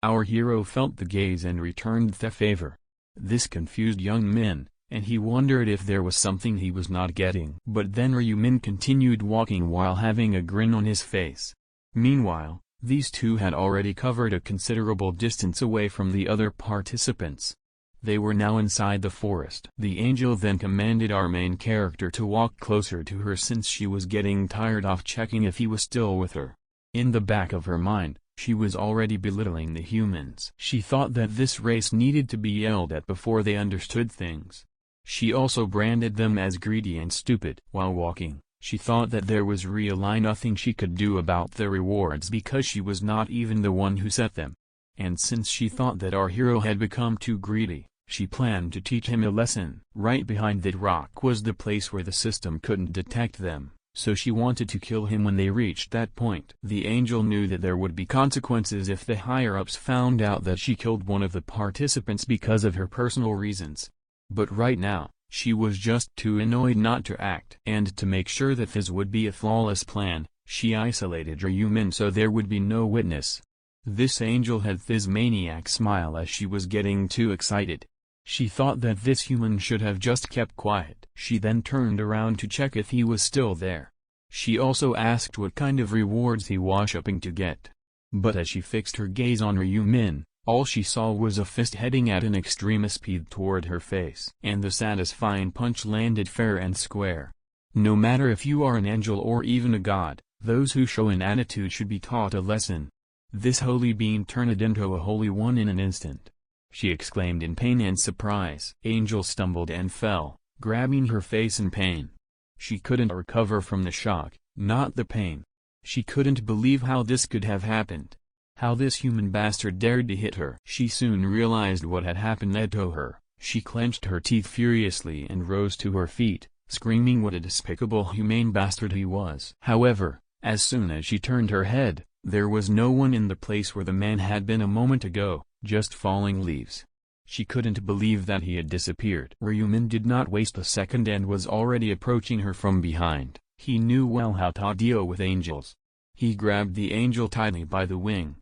Our hero felt the gaze and returned the favor. This confused young Min, and he wondered if there was something he was not getting. But then Ryumin continued walking while having a grin on his face. Meanwhile, these two had already covered a considerable distance away from the other participants. They were now inside the forest. The angel then commanded our main character to walk closer to her since she was getting tired of checking if he was still with her. In the back of her mind, she was already belittling the humans. She thought that this race needed to be yelled at before they understood things. She also branded them as greedy and stupid. While walking, she thought that there was really nothing she could do about the rewards because she was not even the one who set them. And since she thought that our hero had become too greedy, she planned to teach him a lesson. Right behind that rock was the place where the system couldn't detect them, so she wanted to kill him when they reached that point. The angel knew that there would be consequences if the higher-ups found out that she killed one of the participants because of her personal reasons. But right now, she was just too annoyed not to act. And to make sure that this would be a flawless plan, she isolated Ryumin so there would be no witness. This angel had this maniac smile as she was getting too excited. She thought that this human should have just kept quiet. She then turned around to check if he was still there. She also asked what kind of rewards he was hoping to get. But as she fixed her gaze on Ryumin, all she saw was a fist heading at an extreme speed toward her face. And the satisfying punch landed fair and square. No matter if you are an angel or even a god, those who show an attitude should be taught a lesson. This holy being turned into a holy one in an instant. She exclaimed in pain and surprise. Angel stumbled and fell, grabbing her face in pain. She couldn't recover from the shock, not the pain. She couldn't believe how this could have happened. How this human bastard dared to hit her. She soon realized what had happened to her. She clenched her teeth furiously and rose to her feet, screaming what a despicable humane bastard he was. However, as soon as she turned her head, there was no one in the place where the man had been a moment ago, just falling leaves. She couldn't believe that he had disappeared. Ryumin did not waste a second and was already approaching her from behind. He knew well how to deal with angels. He grabbed the angel tightly by the wing.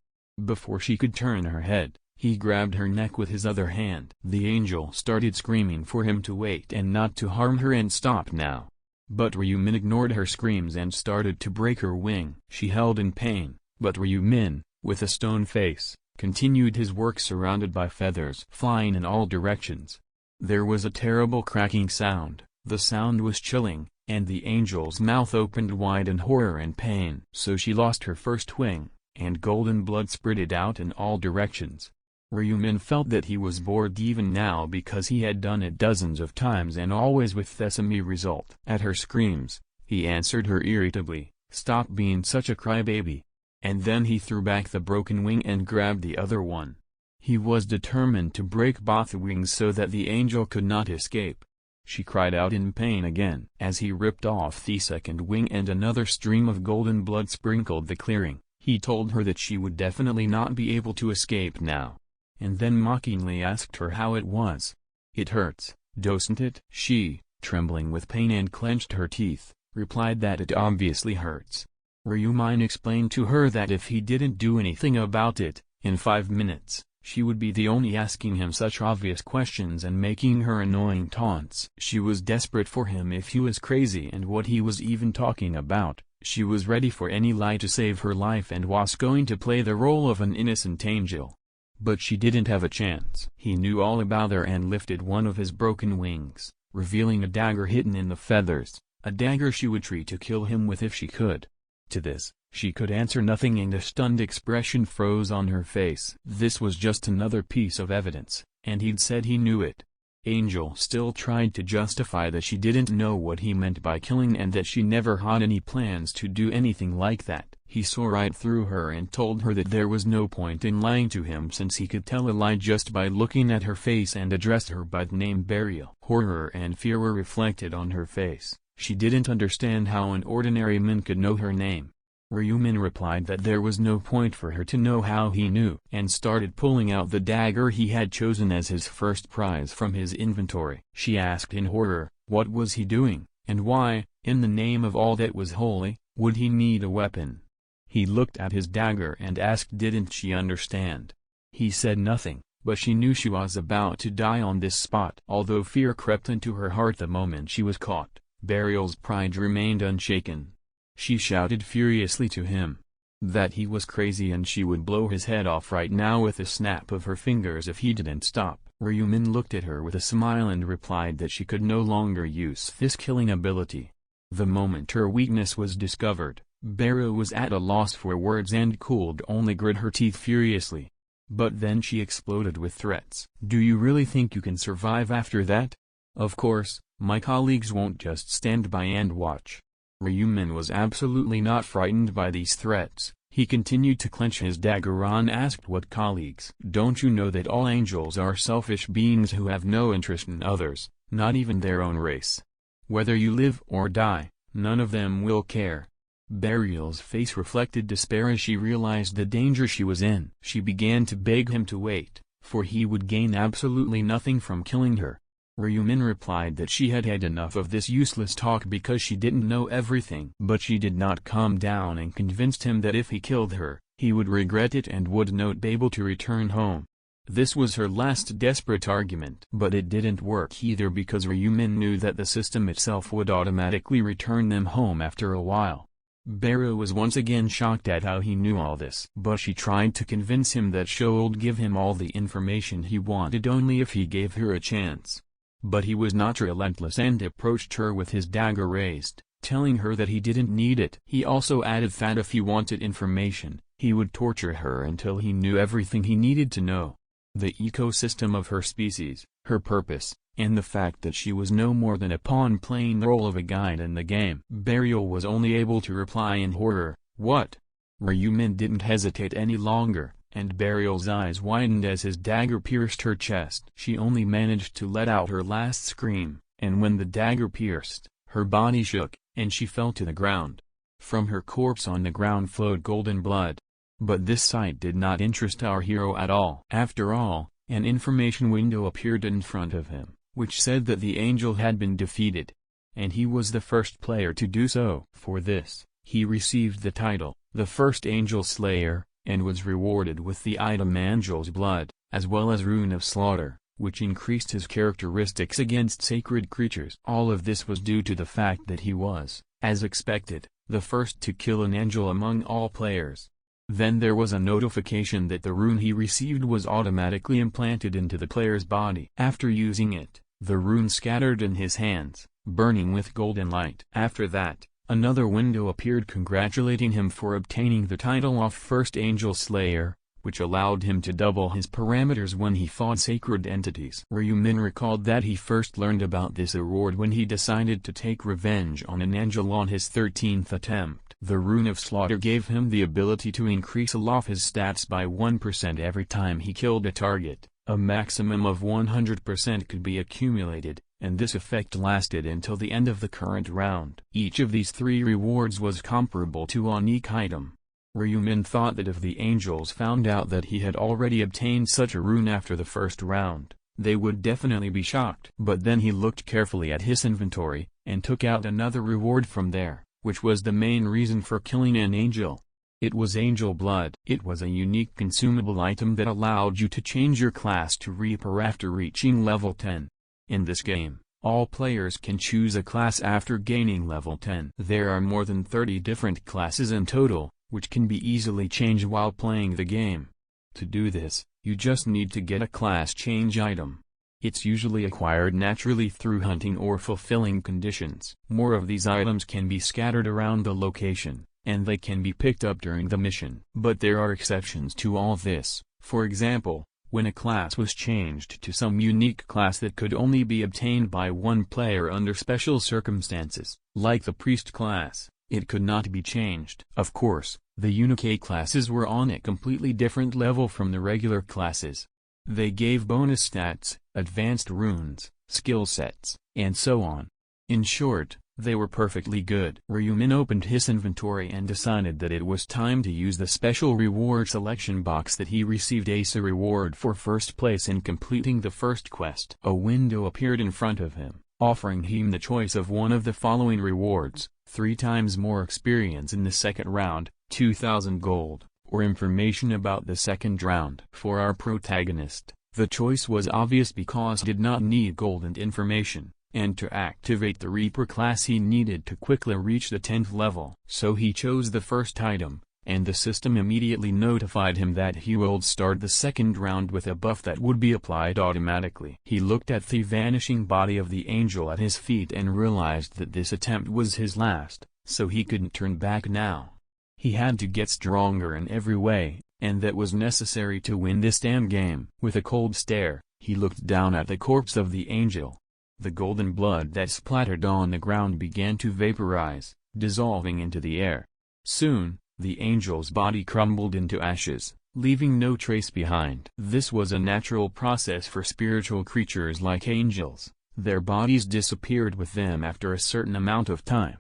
Before she could turn her head, he grabbed her neck with his other hand. The angel started screaming for him to wait and not to harm her and stop now. But Ryumin ignored her screams and started to break her wing. She held in pain, but Ryumin, with a stone face, continued his work surrounded by feathers flying in all directions. There was a terrible cracking sound, the sound was chilling, and the angel's mouth opened wide in horror and pain. So she lost her first wing, and golden blood spurted out in all directions. Ryumin felt that he was bored even now because he had done it dozens of times and always with the same result. At her screams, he answered her irritably, "Stop being such a crybaby." And then he threw back the broken wing and grabbed the other one. He was determined to break both wings so that the angel could not escape. She cried out in pain again. As he ripped off the second wing and another stream of golden blood sprinkled the clearing, he told her that she would definitely not be able to escape now. And then mockingly asked her how it was. "It hurts, doesn't it?" She, trembling with pain and clenched her teeth, replied that it obviously hurts. Ryumin explained to her that if he didn't do anything about it, in 5 minutes, she would be the only asking him such obvious questions and making her annoying taunts. She was desperate for him if he was crazy and what he was even talking about. She was ready for any lie to save her life and was going to play the role of an innocent angel. But she didn't have a chance. He knew all about her and lifted one of his broken wings, revealing a dagger hidden in the feathers, a dagger she would try to kill him with if she could. To this, she could answer nothing and a stunned expression froze on her face. This was just another piece of evidence, and he'd said he knew it. Angel still tried to justify that she didn't know what he meant by killing and that she never had any plans to do anything like that. He saw right through her and told her that there was no point in lying to him since he could tell a lie just by looking at her face and addressed her by the name Burial. Horror and fear were reflected on her face. She didn't understand how an ordinary man could know her name. Ryumin replied that there was no point for her to know how he knew, and started pulling out the dagger he had chosen as his first prize from his inventory. She asked in horror, what was he doing, and why, in the name of all that was holy, would he need a weapon? He looked at his dagger and asked didn't she understand. He said nothing, but she knew she was about to die on this spot. Although fear crept into her heart the moment she was caught, Burial's pride remained unshaken. She shouted furiously to him that he was crazy and she would blow his head off right now with a snap of her fingers if he didn't stop. Ryumin looked at her with a smile and replied that she could no longer use this killing ability. The moment her weakness was discovered, Burial was at a loss for words and could only grit her teeth furiously. But then she exploded with threats. "Do you really think you can survive after that? Of course, my colleagues won't just stand by and watch." Ryumin was absolutely not frightened by these threats. He continued to clench his dagger and asked what colleagues. "Don't you know that all angels are selfish beings who have no interest in others, not even their own race? Whether you live or die, None of them will care. Burial's face reflected despair as she realized the danger she was in. She began to beg him to wait, for he would gain absolutely nothing from killing her. Ryumin replied that she had had enough of this useless talk because she didn't know everything. But she did not calm down and convinced him that if he killed her, he would regret it and would not be able to return home. This was her last desperate argument. But it didn't work either because Ryumin knew that the system itself would automatically return them home after a while. Beru was once again shocked at how he knew all this. But she tried to convince him that she would give him all the information he wanted only if he gave her a chance. But he was not relentless and approached her with his dagger raised, telling her that he didn't need it. He also added that if he wanted information, he would torture her until he knew everything he needed to know. The ecosystem of her species, her purpose, and the fact that she was no more than a pawn playing the role of a guide in the game. Burial was only able to reply in horror, "What?" Ryumin didn't hesitate any longer, and Burial's eyes widened as his dagger pierced her chest. She only managed to let out her last scream, and when the dagger pierced, her body shook, and she fell to the ground. From her corpse on the ground flowed golden blood. But this sight did not interest our hero at all. After all, an information window appeared in front of him, which said that the angel had been defeated. And he was the first player to do so. For this, he received the title, the first angel slayer, and was rewarded with the item Angel's Blood, as well as Rune of Slaughter, which increased his characteristics against sacred creatures. All of this was due to the fact that he was, as expected, the first to kill an angel among all players. Then there was a notification that the rune he received was automatically implanted into the player's body. After using it, the rune scattered in his hands, burning with golden light. After that, another window appeared congratulating him for obtaining the title of First Angel Slayer, which allowed him to double his parameters when he fought sacred entities. Ryumin recalled that he first learned about this award when he decided to take revenge on an angel on his 13th attempt. The Rune of Slaughter gave him the ability to increase all of his stats by 1% every time he killed a target. A maximum of 100% could be accumulated, and this effect lasted until the end of the current round. Each of these three rewards was comparable to a unique item. Ryumin thought that if the angels found out that he had already obtained such a rune after the first round, they would definitely be shocked. But then he looked carefully at his inventory, and took out another reward from there, which was the main reason for killing an angel. It was angel blood. It was a unique consumable item that allowed you to change your class to Reaper after reaching level 10. In this game, all players can choose a class after gaining level 10. There are more than 30 different classes in total, which can be easily changed while playing the game. To do this, you just need to get a class change item. It's usually acquired naturally through hunting or fulfilling conditions. More of these items can be scattered around the location, and they can be picked up during the mission. But there are exceptions to all this. For example, when a class was changed to some unique class that could only be obtained by one player under special circumstances, like the priest class, it could not be changed. Of course, the unique classes were on a completely different level from the regular classes. They gave bonus stats, advanced runes, skill sets, and so on. In short, they were perfectly good. Ryumin opened his inventory and decided that it was time to use the special reward selection box that he received as a reward for first place in completing the first quest. A window appeared in front of him, offering him the choice of one of the following rewards: 3 times more experience in the second round, 2,000 gold, or information about the second round. For our protagonist, the choice was obvious because he did not need gold and information, and to activate the Reaper class he needed to quickly reach the 10th level. So he chose the first item, and the system immediately notified him that he would start the second round with a buff that would be applied automatically. He looked at the vanishing body of the angel at his feet and realized that this attempt was his last, so he couldn't turn back now. He had to get stronger in every way, and that was necessary to win this damn game. With a cold stare, he looked down at the corpse of the angel. The golden blood that splattered on the ground began to vaporize, dissolving into the air. Soon, the angel's body crumbled into ashes, leaving no trace behind. This was a natural process for spiritual creatures like angels. Their bodies disappeared with them after a certain amount of time.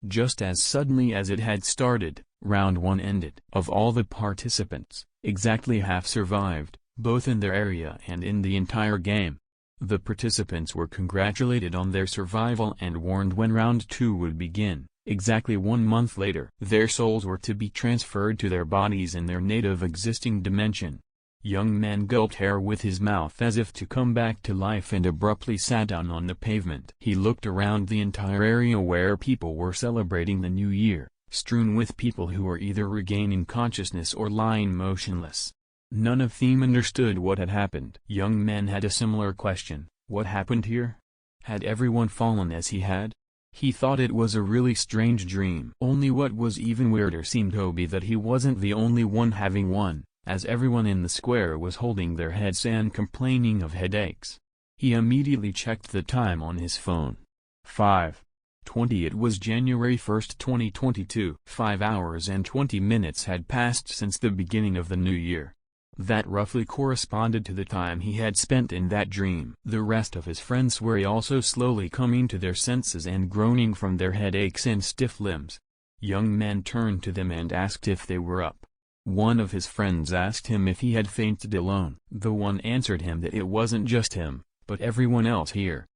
Just as suddenly as it had started, round 1 ended. Of all the participants, exactly half survived, both in their area and in the entire game. The participants were congratulated on their survival and warned when round 2 would begin, exactly 1 month later. Their souls were to be transferred to their bodies in their native existing dimension. Young man gulped air with his mouth as if to come back to life and abruptly sat down on the pavement. He looked around the entire area where people were celebrating the new year, strewn with people who were either regaining consciousness or lying motionless. None of them understood what had happened. Young man had a similar question. What happened here? Had everyone fallen as he had? He thought it was a really strange dream. Only what was even weirder seemed to be that he wasn't the only one having one, as everyone in the square was holding their heads and complaining of headaches. He immediately checked the time on his phone. 5:20. It was January 1st, 2022. 5 hours and 20 minutes had passed since the beginning of the new year. That roughly corresponded to the time he had spent in that dream. The rest of his friends were also slowly coming to their senses and groaning from their headaches and stiff limbs. Young man turned to them and asked if they were up. One of his friends asked him if he had fainted alone. The one answered him that it wasn't just him, but everyone else here.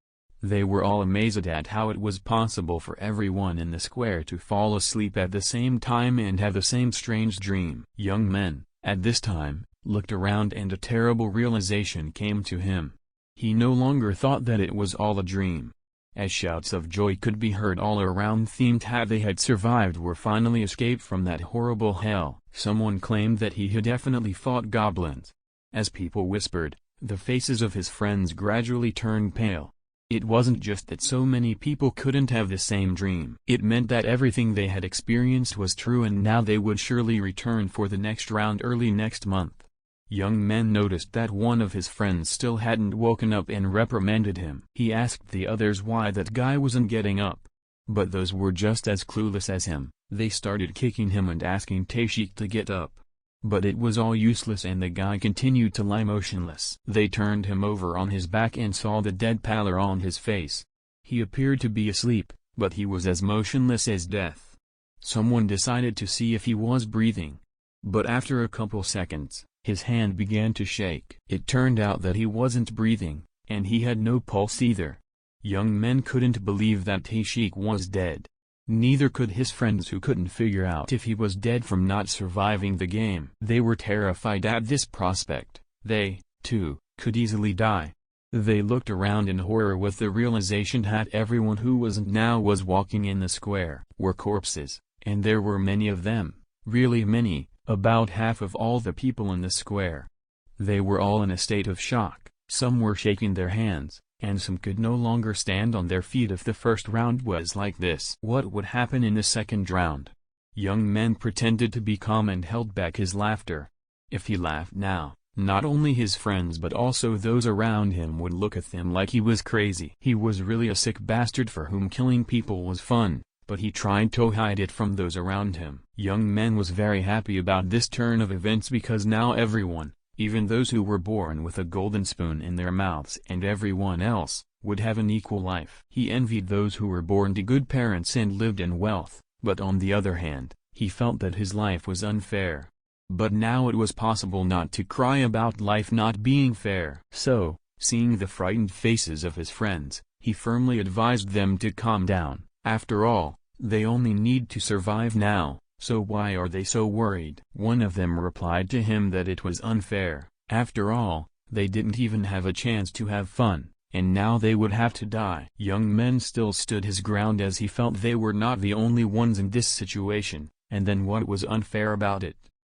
They were all amazed at how it was possible for everyone in the square to fall asleep at the same time and have the same strange dream. Young man, at this time, looked around and a terrible realization came to him. He no longer thought that it was all a dream. As shouts of joy could be heard all around themed how they had survived were finally escaped from that horrible hell. Someone claimed that he had definitely fought goblins. As people whispered, the faces of his friends gradually turned pale. It wasn't just that so many people couldn't have the same dream. It meant that everything they had experienced was true and now they would surely return for the next round early next month. Young man noticed that one of his friends still hadn't woken up and reprimanded him. He asked the others why that guy wasn't getting up. But those were just as clueless as him. They started kicking him and asking Taishik to get up. But it was all useless and the guy continued to lie motionless. They turned him over on his back and saw the dead pallor on his face. He appeared to be asleep, but he was as motionless as death. Someone decided to see if he was breathing. But after a couple seconds, his hand began to shake. It turned out that he wasn't breathing, and he had no pulse either. Young men couldn't believe that Taishik was dead. Neither could his friends who couldn't figure out if he was dead from not surviving the game. They were terrified at this prospect. They, too, could easily die. They looked around in horror with the realization that everyone who wasn't now was walking in the square were corpses, and there were many of them, really many. About half of all the people in the square. They were all in a state of shock. Some were shaking their hands, and some could no longer stand on their feet if the first round was like this. What would happen in the second round? Young man pretended to be calm and held back his laughter. If he laughed now, not only his friends but also those around him would look at him like he was crazy. He was really a sick bastard for whom killing people was fun. But he tried to hide it from those around him. Young man was very happy about this turn of events because now everyone, even those who were born with a golden spoon in their mouths and everyone else, would have an equal life. He envied those who were born to good parents and lived in wealth, but on the other hand, he felt that his life was unfair. But now it was possible not to cry about life not being fair. So, seeing the frightened faces of his friends, he firmly advised them to calm down. After all, they only need to survive now, so why are they so worried? One of them replied to him that it was unfair. After all, they didn't even have a chance to have fun, and now they would have to die. Young man still stood his ground as he felt they were not the only ones in this situation, and then what was unfair about it?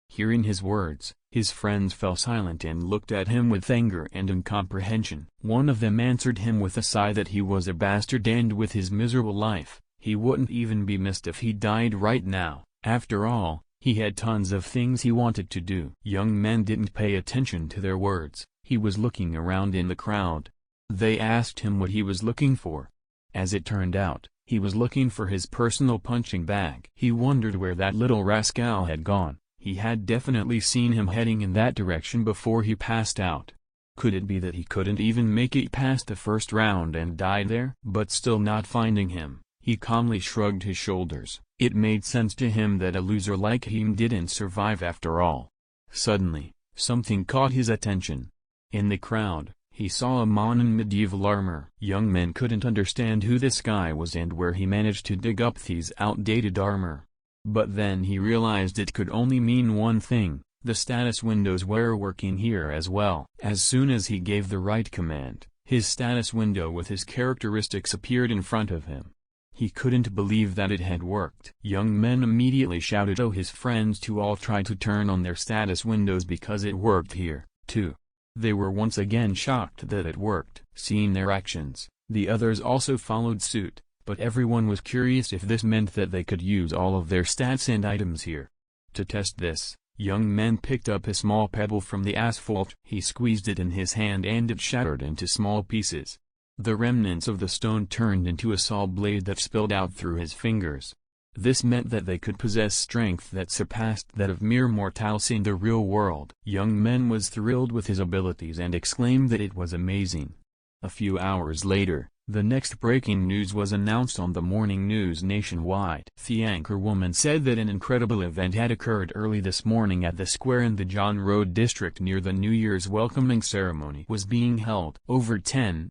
Hearing his words, his friends fell silent and looked at him with anger and incomprehension. One of them answered him with a sigh that he was a bastard and with his miserable life, he wouldn't even be missed if he died right now. After all, he had tons of things he wanted to do. Young man didn't pay attention to their words. He was looking around in the crowd. They asked him what he was looking for. As it turned out, he was looking for his personal punching bag. He wondered where that little rascal had gone. He had definitely seen him heading in that direction before he passed out. Could it be that he couldn't even make it past the first round and died there? But still not finding him, He calmly shrugged his shoulders. It made sense to him that a loser like him didn't survive after all. Suddenly, something caught his attention. In the crowd, he saw a man in medieval armor. Young men couldn't understand who this guy was and where he managed to dig up these outdated armor. But then he realized it could only mean one thing: the status windows were working here as well. As soon as he gave the right command, his status window with his characteristics appeared in front of him. He couldn't believe that it had worked. Young men immediately shouted to his friends to all try to turn on their status windows because it worked here, too. They were once again shocked that it worked. Seeing their actions, the others also followed suit, but everyone was curious if this meant that they could use all of their stats and items here. To test this, young men picked up a small pebble from the asphalt. He squeezed it in his hand and it shattered into small pieces. The remnants of the stone turned into a saw blade that spilled out through his fingers. This meant that they could possess strength that surpassed that of mere mortals in the real world. Young Men was thrilled with his abilities and exclaimed that it was amazing. A few hours later, the next breaking news was announced on the morning news nationwide. The anchor woman said that an incredible event had occurred early this morning at the square in the John Road district near the New Year's welcoming ceremony was being held. Over 10,000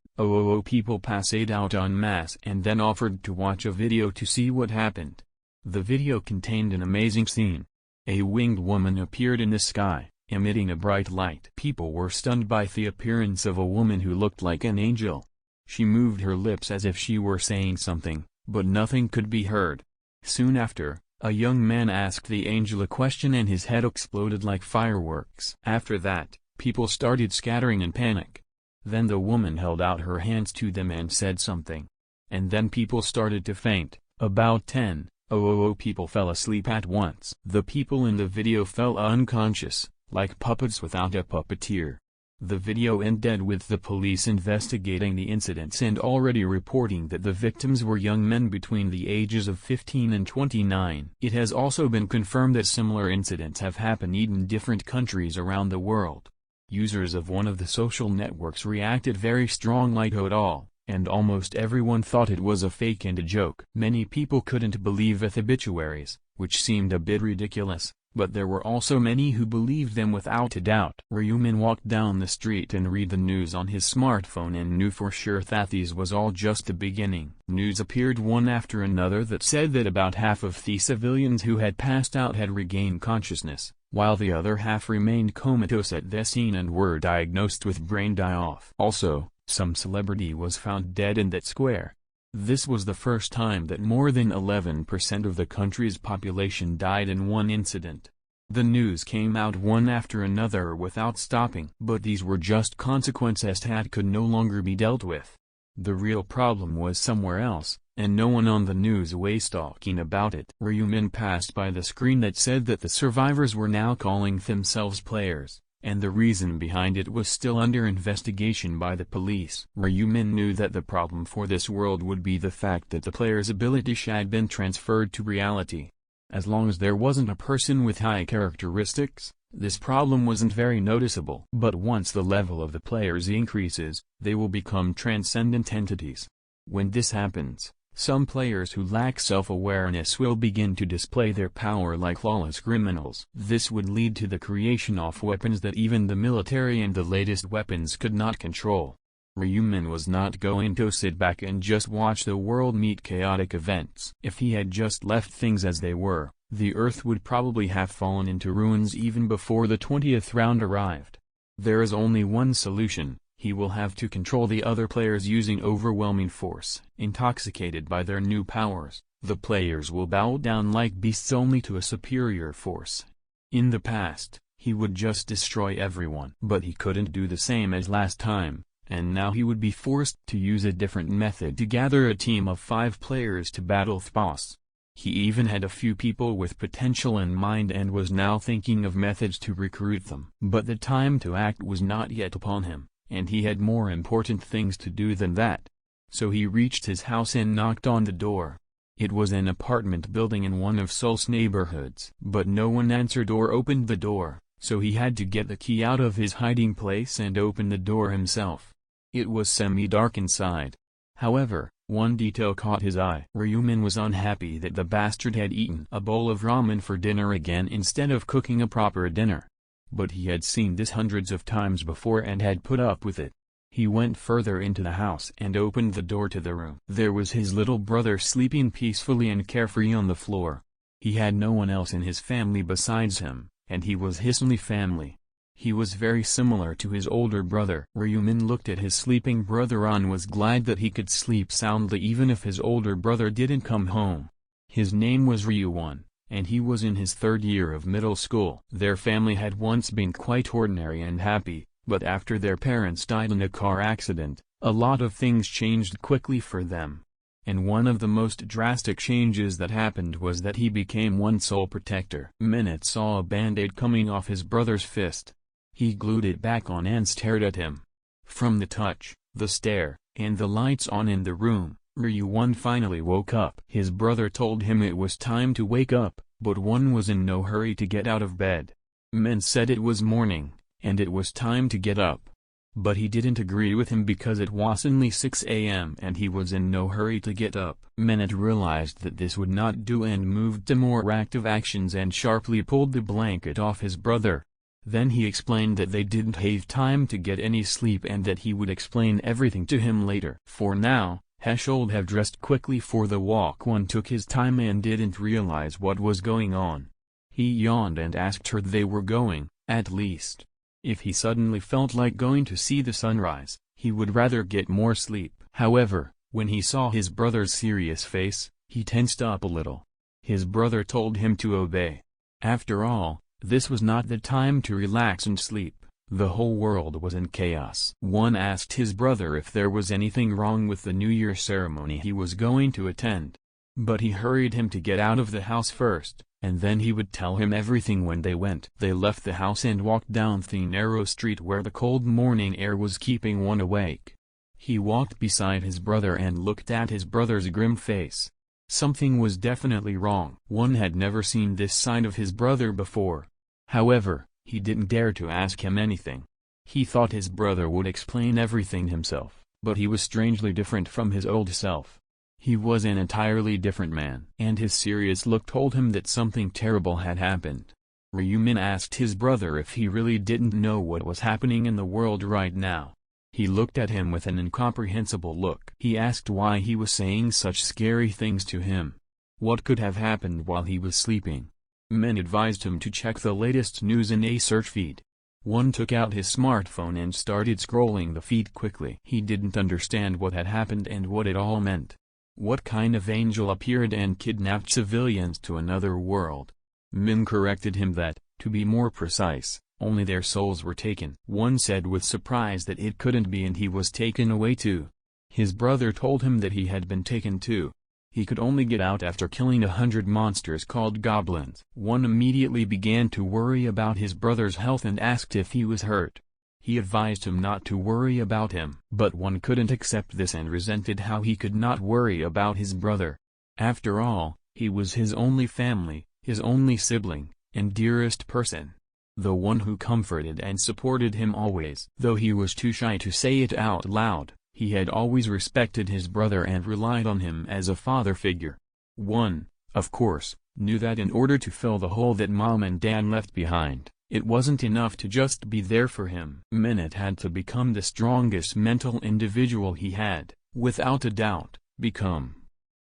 people passed out en masse and then offered to watch a video to see what happened. The video contained an amazing scene. A winged woman appeared in the sky, emitting a bright light. People were stunned by the appearance of a woman who looked like an angel. She moved her lips as if she were saying something, but nothing could be heard. Soon after, a young man asked the angel a question and his head exploded like fireworks. After that, people started scattering in panic. Then the woman held out her hands to them and said something. And then people started to faint. About 10,000 people fell asleep at once. The people in the video fell unconscious, like puppets without a puppeteer. The video ended with the police investigating the incidents and already reporting that the victims were young men between the ages of 15 and 29. It has also been confirmed that similar incidents have happened in different countries around the world. Users of one of the social networks reacted very strongly to it all, and almost everyone thought it was a fake and a joke. Many people couldn't believe the obituaries, which seemed a bit ridiculous. But there were also many who believed them without a doubt. Ryumin walked down the street and read the news on his smartphone and knew for sure that these was all just the beginning. News appeared one after another that said that about half of the civilians who had passed out had regained consciousness, while the other half remained comatose at the scene and were diagnosed with brain die-off. Also, some celebrity was found dead in that square. This was the first time that more than 11% of the country's population died in one incident. The news came out one after another without stopping. But these were just consequences that could no longer be dealt with. The real problem was somewhere else, and no one on the news was talking about it. Ryumin passed by the screen that said that the survivors were now calling themselves players, and the reason behind it was still under investigation by the police. Ryumin knew that the problem for this world would be the fact that the player's abilities had been transferred to reality. As long as there wasn't a person with high characteristics, this problem wasn't very noticeable. But once the level of the players increases, they will become transcendent entities. When this happens, some players who lack self-awareness will begin to display their power like lawless criminals. This would lead to the creation of weapons that even the military and the latest weapons could not control. Ryumin was not going to sit back and just watch the world meet chaotic events. If he had just left things as they were, the Earth would probably have fallen into ruins even before the 20th round arrived. There is only one solution. He will have to control the other players using overwhelming force. Intoxicated by their new powers, the players will bow down like beasts only to a superior force. In the past, he would just destroy everyone. But he couldn't do the same as last time, and now he would be forced to use a different method to gather a team of 5 players to battle the boss. He even had a few people with potential in mind and was now thinking of methods to recruit them. But the time to act was not yet upon him, and he had more important things to do than that. So he reached his house and knocked on the door. It was an apartment building in one of Seoul's neighborhoods. But no one answered or opened the door, so he had to get the key out of his hiding place and open the door himself. It was semi-dark inside. However, One detail caught his eye. Ryumin was unhappy that the bastard had eaten a bowl of ramen for dinner again instead of cooking a proper dinner. But he had seen this hundreds of times before and had put up with it. He went further into the house and opened the door to the room. There was his little brother sleeping peacefully and carefree on the floor. He had no one else in his family besides him, and he was his only family. He was very similar to his older brother. Ryumin looked at his sleeping brother and was glad that he could sleep soundly even if his older brother didn't come home. His name was Ryuwon, and he was in his third year of middle school. Their family had once been quite ordinary and happy, but after their parents died in a car accident, a lot of things changed quickly for them. And one of the most drastic changes that happened was that he became one sole protector. Minute saw a band-aid coming off his brother's fist. He glued it back on and stared at him. From the touch, the stare, and the lights on in the room, Ryuwon finally woke up. His brother told him it was time to wake up, but one was in no hurry to get out of bed. Min said it was morning, and it was time to get up. But he didn't agree with him because it was only 6 a.m. and he was in no hurry to get up. Minute realized that this would not do and moved to more active actions and sharply pulled the blanket off his brother. Then he explained that they didn't have time to get any sleep and that he would explain everything to him later. For now, he should have dressed quickly for the walk. One took his time and didn't realize what was going on. He yawned and asked her they were going, at least. If he suddenly felt like going to see the sunrise, he would rather get more sleep. However, when he saw his brother's serious face, he tensed up a little. His brother told him to obey. After all, this was not the time to relax and sleep. The whole world was in chaos. One asked his brother if there was anything wrong with the New Year ceremony he was going to attend. But he hurried him to get out of the house first, and then he would tell him everything when they went. They left the house and walked down the narrow street where the cold morning air was keeping one awake. He walked beside his brother and looked at his brother's grim face. Something was definitely wrong. One had never seen this side of his brother before. However, he didn't dare to ask him anything. He thought his brother would explain everything himself, but he was strangely different from his old self. He was an entirely different man. And his serious look told him that something terrible had happened. Ryumin asked his brother if he really didn't know what was happening in the world right now. He looked at him with an incomprehensible look. He asked why he was saying such scary things to him. What could have happened while he was sleeping? Min advised him to check the latest news in a search feed. One took out his smartphone and started scrolling the feed quickly. He didn't understand what had happened and what it all meant. What kind of angel appeared and kidnapped civilians to another world? Min corrected him that, to be more precise, only their souls were taken. One said with surprise that it couldn't be and he was taken away too. His brother told him that he had been taken too. He could only get out after killing 100 monsters called goblins. One immediately began to worry about his brother's health and asked if he was hurt. He advised him not to worry about him. But one couldn't accept this and resented how he could not worry about his brother. After all, he was his only family, his only sibling, and dearest person. The one who comforted and supported him always. Though he was too shy to say it out loud, he had always respected his brother and relied on him as a father figure. One, of course, knew that in order to fill the hole that mom and dad left behind, it wasn't enough to just be there for him. Minute had to become the strongest mental individual he had, without a doubt, become.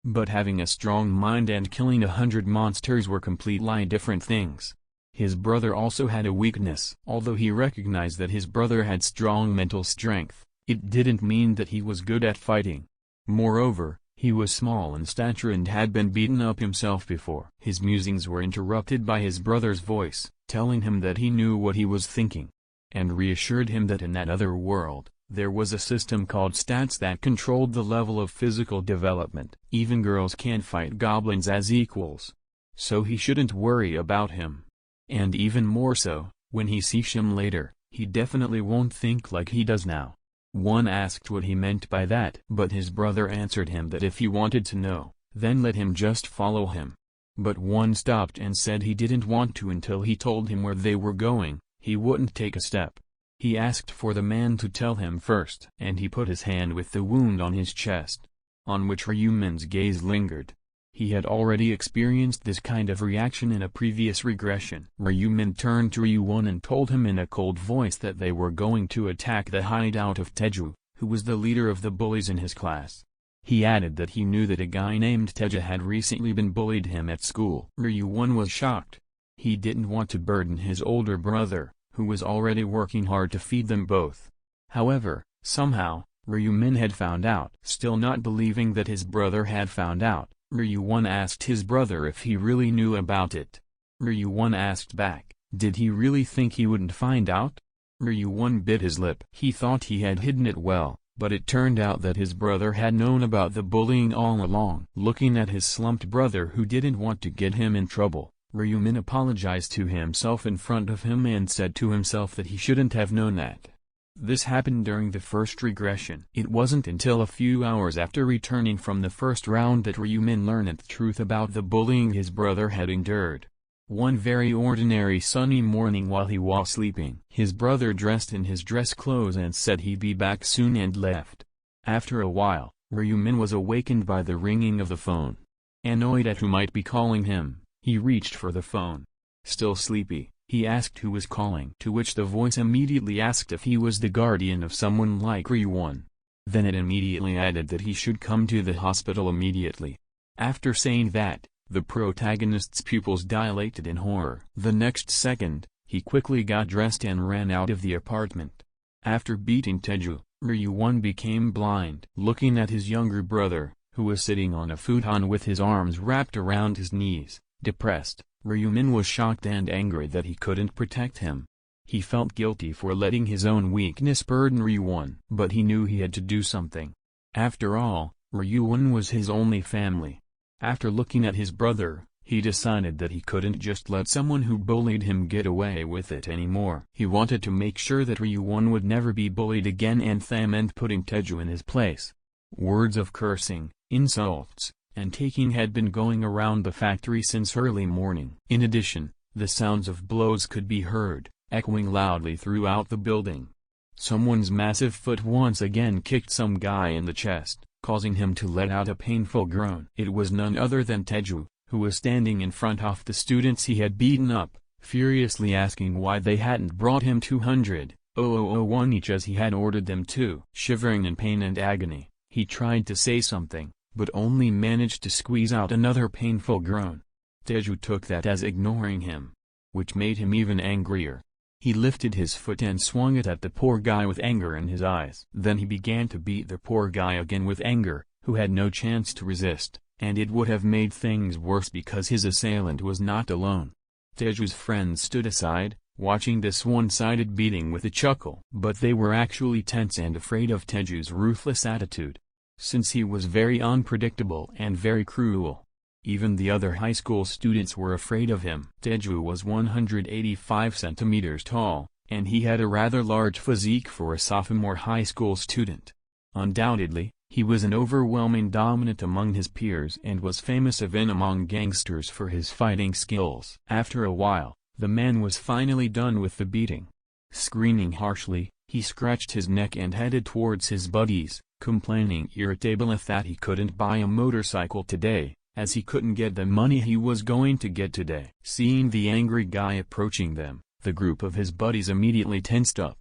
But having a strong mind and killing 100 monsters were completely different things. His brother also had a weakness. Although he recognized that his brother had strong mental strength, it didn't mean that he was good at fighting. Moreover, he was small in stature and had been beaten up himself before. His musings were interrupted by his brother's voice, telling him that he knew what he was thinking, and reassured him that in that other world, there was a system called stats that controlled the level of physical development. Even girls can fight goblins as equals. So he shouldn't worry about him. And even more so, when he sees him later, he definitely won't think like he does now. One asked what he meant by that. But his brother answered him that if he wanted to know, then let him just follow him. But one stopped and said he didn't want to until he told him where they were going. He wouldn't take a step. He asked for the man to tell him first. And he put his hand with the wound on his chest. on which Ryumin's gaze lingered. He had already experienced this kind of reaction in a previous regression. Ryumin turned to Ryuwon and told him in a cold voice that they were going to attack the hideout of Teju, who was the leader of the bullies in his class. He added that he knew that a guy named Teja had recently been bullied him at school. Ryuwon was shocked. He didn't want to burden his older brother, who was already working hard to feed them both. However, somehow, Ryumin had found out. Still not believing that his brother had found out, Ryuwon asked his brother if he really knew about it. Ryuwon asked back, did he really think he wouldn't find out? Ryuwon bit his lip. He thought he had hidden it well, but it turned out that his brother had known about the bullying all along. Looking at his slumped brother who didn't want to get him in trouble, Ryumin apologized to himself in front of him and said to himself that he shouldn't have known that. This happened during the first regression. It wasn't until a few hours after returning from the first round that Ryumin learned the truth about the bullying his brother had endured. One very ordinary sunny morning while he was sleeping, his brother dressed in his dress clothes and said he'd be back soon and left. After a while, Ryumin was awakened by the ringing of the phone. Annoyed at who might be calling him, he reached for the phone. Still sleepy, he asked who was calling, to which the voice immediately asked if he was the guardian of someone like Ryuwon. Then it immediately added that he should come to the hospital immediately. After saying that, the protagonist's pupils dilated in horror. The next second, he quickly got dressed and ran out of the apartment. After beating Teju, Ryuwon became blind. Looking at his younger brother, who was sitting on a futon with his arms wrapped around his knees, depressed, Ryumin was shocked and angry that he couldn't protect him. He felt guilty for letting his own weakness burden Ryuwon. But he knew he had to do something. After all, Ryuwon was his only family. After looking at his brother, he decided that he couldn't just let someone who bullied him get away with it anymore. He wanted to make sure that Ryuwon would never be bullied again, and that meant putting Teju in his place. Words of cursing, insults, and taking had been going around the factory since early morning. In addition, the sounds of blows could be heard, echoing loudly throughout the building. Someone's massive foot once again kicked some guy in the chest, causing him to let out a painful groan. It was none other than Teju, who was standing in front of the students he had beaten up, furiously asking why they hadn't brought him 200,001 each as he had ordered them to. Shivering in pain and agony, he tried to say something, but only managed to squeeze out another painful groan. Teju took that as ignoring him, which made him even angrier. He lifted his foot and swung it at the poor guy with anger in his eyes. Then he began to beat the poor guy again with anger, who had no chance to resist, and it would have made things worse because his assailant was not alone. Teju's friends stood aside, watching this one-sided beating with a chuckle. But they were actually tense and afraid of Teju's ruthless attitude, since he was very unpredictable and very cruel. Even the other high school students were afraid of him. Teju was 185 centimeters tall, and he had a rather large physique for a sophomore high school student. Undoubtedly, he was an overwhelming dominant among his peers and was famous even among gangsters for his fighting skills. After a while, the man was finally done with the beating. Screaming harshly, he scratched his neck and headed towards his buddies, complaining irritably that he couldn't buy a motorcycle today, as he couldn't get the money he was going to get today. Seeing the angry guy approaching them, the group of his buddies immediately tensed up.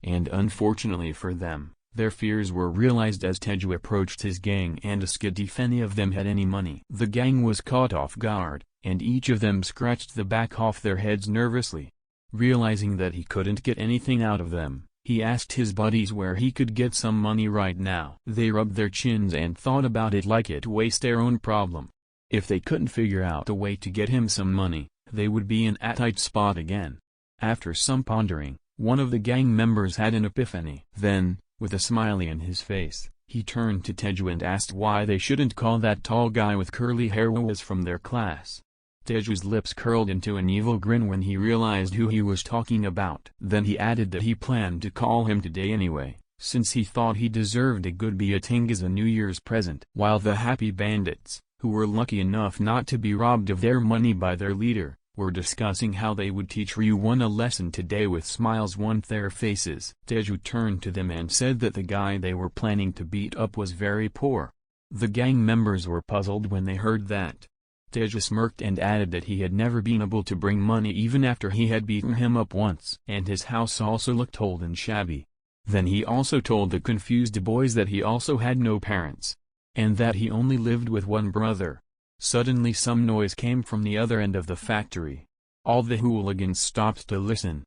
And unfortunately for them, their fears were realized as Teju approached his gang and asked if any of them had any money. The gang was caught off guard, and each of them scratched the back off their heads nervously. Realizing that he couldn't get anything out of them, he asked his buddies where he could get some money right now. They rubbed their chins and thought about it like it was their own problem. If they couldn't figure out a way to get him some money, they would be in a tight spot again. After some pondering, one of the gang members had an epiphany. Then, with a smiley in his face, he turned to Teju and asked why they shouldn't call that tall guy with curly hair was from their class. Teju's lips curled into an evil grin when he realized who he was talking about. Then he added that he planned to call him today anyway, since he thought he deserved a good beating as a New Year's present. While the happy bandits, who were lucky enough not to be robbed of their money by their leader, were discussing how they would teach Ryuwon a lesson today with smiles on their faces, Teju turned to them and said that the guy they were planning to beat up was very poor. The gang members were puzzled when they heard that. Taeju smirked and added that he had never been able to bring money even after he had beaten him up once. And his house also looked old and shabby. Then he also told the confused boys that he also had no parents. And that he only lived with one brother. Suddenly some noise came from the other end of the factory. All the hooligans stopped to listen.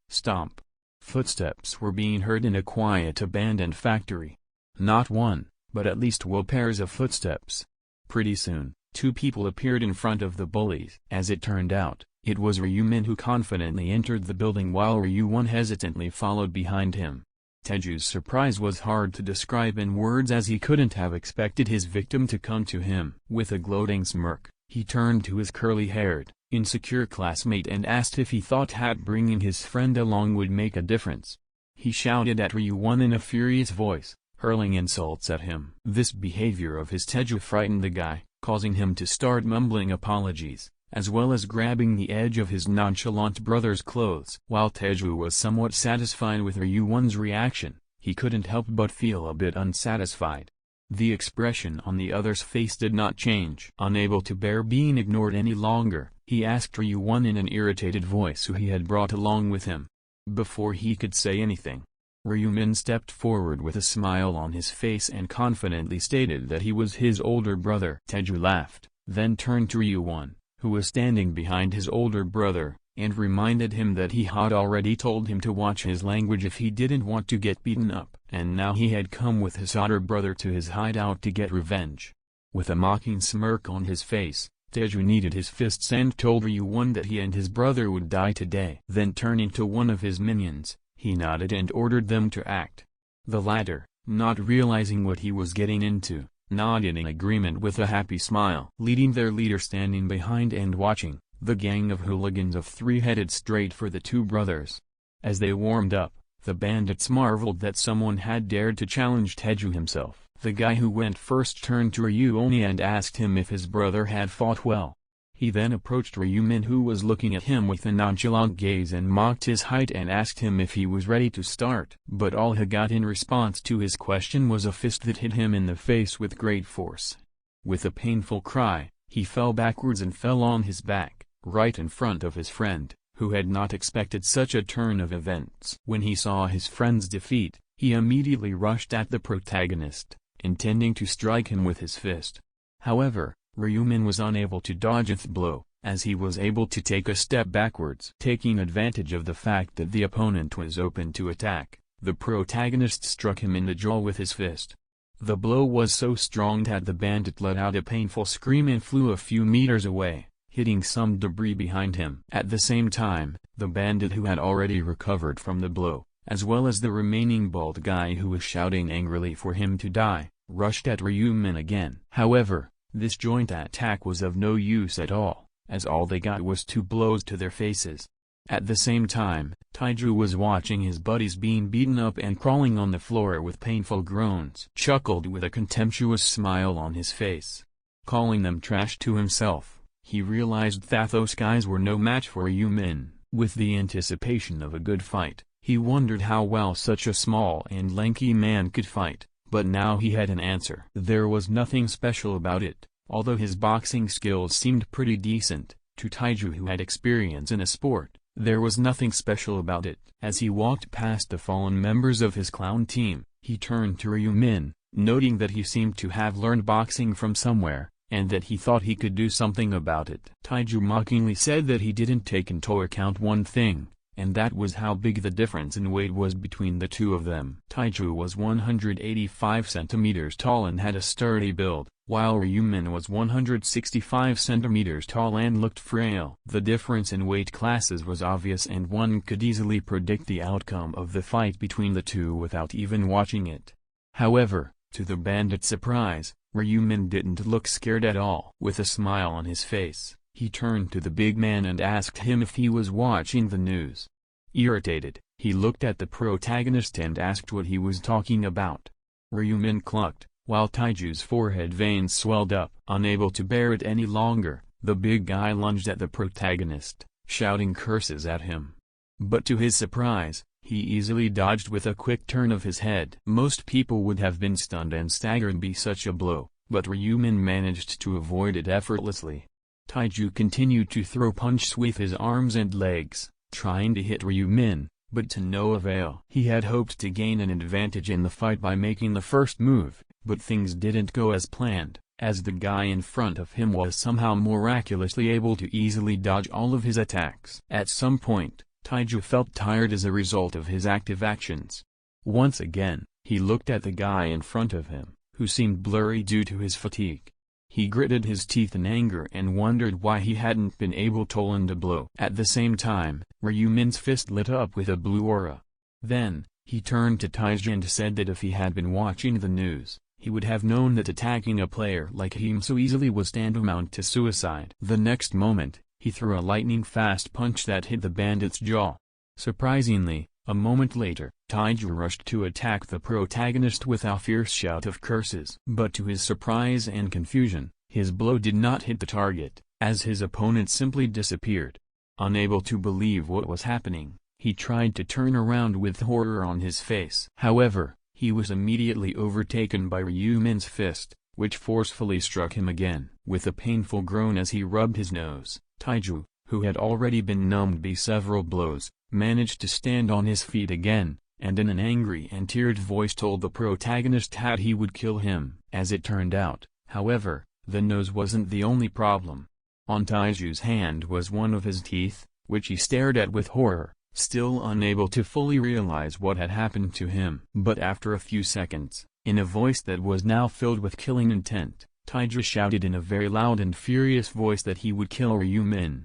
Stomp. Footsteps were being heard in a quiet abandoned factory. Not one, but at least two pairs of footsteps. Pretty soon, two people appeared in front of the bullies. As it turned out, it was Ryumin who confidently entered the building while Ryuwon hesitantly followed behind him. Taeju's surprise was hard to describe in words as he couldn't have expected his victim to come to him. With a gloating smirk, he turned to his curly-haired, insecure classmate and asked if he thought bringing his friend along would make a difference. He shouted at Ryuwon in a furious voice, hurling insults at him. This behavior of his Taeju frightened the guy, causing him to start mumbling apologies, as well as grabbing the edge of his nonchalant brother's clothes. While Taeju was somewhat satisfied with Ryuwon's reaction, he couldn't help but feel a bit unsatisfied. The expression on the other's face did not change. Unable to bear being ignored any longer, he asked Ryuwon in an irritated voice who he had brought along with him. Before he could say anything, Ryumin stepped forward with a smile on his face and confidently stated that he was his older brother. Taeju laughed, then turned to Ryuwon, who was standing behind his older brother, and reminded him that he had already told him to watch his language if he didn't want to get beaten up. And now he had come with his older brother to his hideout to get revenge. With a mocking smirk on his face, Taeju kneaded his fists and told Ryuwon that he and his brother would die today. Then turning to one of his minions, he nodded and ordered them to act. The latter, not realizing what he was getting into, nodded in agreement with a happy smile. Leading their leader standing behind and watching, the gang of hooligans of three headed straight for the two brothers. As they warmed up, the bandits marveled that someone had dared to challenge Taeju himself. The guy who went first turned to Ryuoni and asked him if his brother had fought well. He then approached Ryumin, who was looking at him with a nonchalant gaze, and mocked his height and asked him if he was ready to start. But all he got in response to his question was a fist that hit him in the face with great force. With a painful cry, he fell backwards and fell on his back, right in front of his friend, who had not expected such a turn of events. When he saw his friend's defeat, he immediately rushed at the protagonist, intending to strike him with his fist. However, Ryumin was unable to dodge the blow, as he was able to take a step backwards. Taking advantage of the fact that the opponent was open to attack, the protagonist struck him in the jaw with his fist. The blow was so strong that the bandit let out a painful scream and flew a few meters away, hitting some debris behind him. At the same time, the bandit who had already recovered from the blow, as well as the remaining bald guy who was shouting angrily for him to die, rushed at Ryumin again. However, this joint attack was of no use at all, as all they got was 2 blows to their faces. At the same time, Taeju was watching his buddies being beaten up and crawling on the floor with painful groans. Chuckled with a contemptuous smile on his face. Calling them trash to himself, he realized that those guys were no match for Ryumin. With the anticipation of a good fight, he wondered how well such a small and lanky man could fight. But now he had an answer. There was nothing special about it, although his boxing skills seemed pretty decent. To Taeju, who had experience in a sport, there was nothing special about it. As he walked past the fallen members of his clown team, he turned to Ryumin, noting that he seemed to have learned boxing from somewhere, and that he thought he could do something about it. Taeju mockingly said that he didn't take into account one thing, and that was how big the difference in weight was between the two of them. Taeju was 185 centimeters tall and had a sturdy build, while Ryumin was 165 centimeters tall and looked frail. The difference in weight classes was obvious, and one could easily predict the outcome of the fight between the two without even watching it. However, to the bandit's surprise, Ryumin didn't look scared at all. With a smile on his face, he turned to the big man and asked him if he was watching the news. Irritated, he looked at the protagonist and asked what he was talking about. Ryumin clucked, while Taeju's forehead veins swelled up. Unable to bear it any longer, the big guy lunged at the protagonist, shouting curses at him. But to his surprise, he easily dodged with a quick turn of his head. Most people would have been stunned and staggered by such a blow, but Ryumin managed to avoid it effortlessly. Taiju continued to throw punches with his arms and legs, trying to hit Ryumin, but to no avail. He had hoped to gain an advantage in the fight by making the first move, but things didn't go as planned, as the guy in front of him was somehow miraculously able to easily dodge all of his attacks. At some point, Taiju felt tired as a result of his active actions. Once again, he looked at the guy in front of him, who seemed blurry due to his fatigue. He gritted his teeth in anger and wondered why he hadn't been able to land a blow. At the same time, Ryumin's fist lit up with a blue aura. Then, he turned to Taiju and said that if he had been watching the news, he would have known that attacking a player like him so easily was tantamount to suicide. The next moment, he threw a lightning-fast punch that hit the bandit's jaw. Surprisingly, a moment later, Taiju rushed to attack the protagonist with a fierce shout of curses. But to his surprise and confusion, his blow did not hit the target, as his opponent simply disappeared. Unable to believe what was happening, he tried to turn around with horror on his face. However, he was immediately overtaken by Ryumin's fist, which forcefully struck him again. With a painful groan as he rubbed his nose, Taiju, who had already been numbed by several blows, managed to stand on his feet again, and in an angry and teared voice told the protagonist that he would kill him. As it turned out, however, the nose wasn't the only problem. On Taiju's hand was one of his teeth, which he stared at with horror, still unable to fully realize what had happened to him. But after a few seconds, in a voice that was now filled with killing intent, Taiju shouted in a very loud and furious voice that he would kill Ryumin.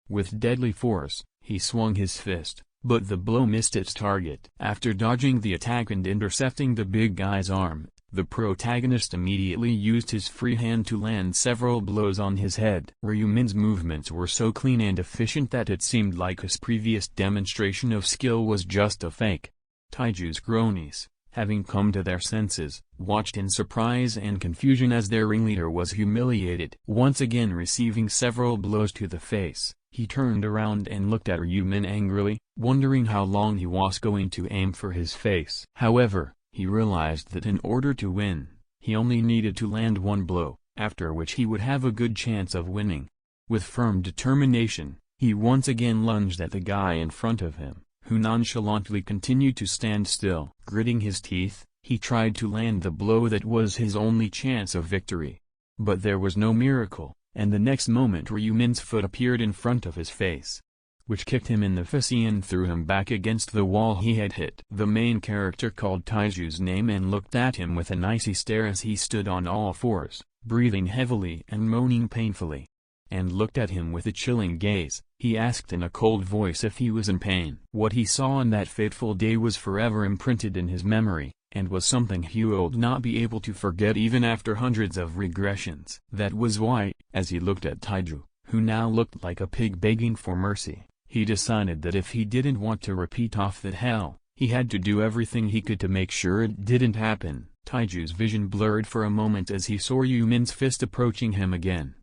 With deadly force, he swung his fist, but the blow missed its target. After dodging the attack and intercepting the big guy's arm, the protagonist immediately used his free hand to land several blows on his head. Ryumin's movements were so clean and efficient that it seemed like his previous demonstration of skill was just a fake. Taiju's cronies, having come to their senses, watched in surprise and confusion as their ringleader was humiliated. Once again receiving several blows to the face, he turned around and looked at Ryumin angrily, wondering how long he was going to aim for his face. However, he realized that in order to win, he only needed to land one blow, after which he would have a good chance of winning. With firm determination, he once again lunged at the guy in front of him, who nonchalantly continued to stand still. Gritting his teeth, he tried to land the blow that was his only chance of victory. But there was no miracle, and the next moment Ryumin's foot appeared in front of his face, which kicked him in the face and threw him back against the wall he had hit. The main character called Taiju's name and looked at him with an icy stare as he stood on all fours, breathing heavily and moaning painfully. And looked at him with a chilling gaze. He asked in a cold voice if he was in pain. What he saw on that fateful day was forever imprinted in his memory, and was something he would not be able to forget even after hundreds of regressions. That was why, as he looked at Taiju, who now looked like a pig begging for mercy, he decided that if he didn't want to repeat off that hell, he had to do everything he could to make sure it didn't happen. Taiju's vision blurred for a moment as he saw Ryumin's fist approaching him again.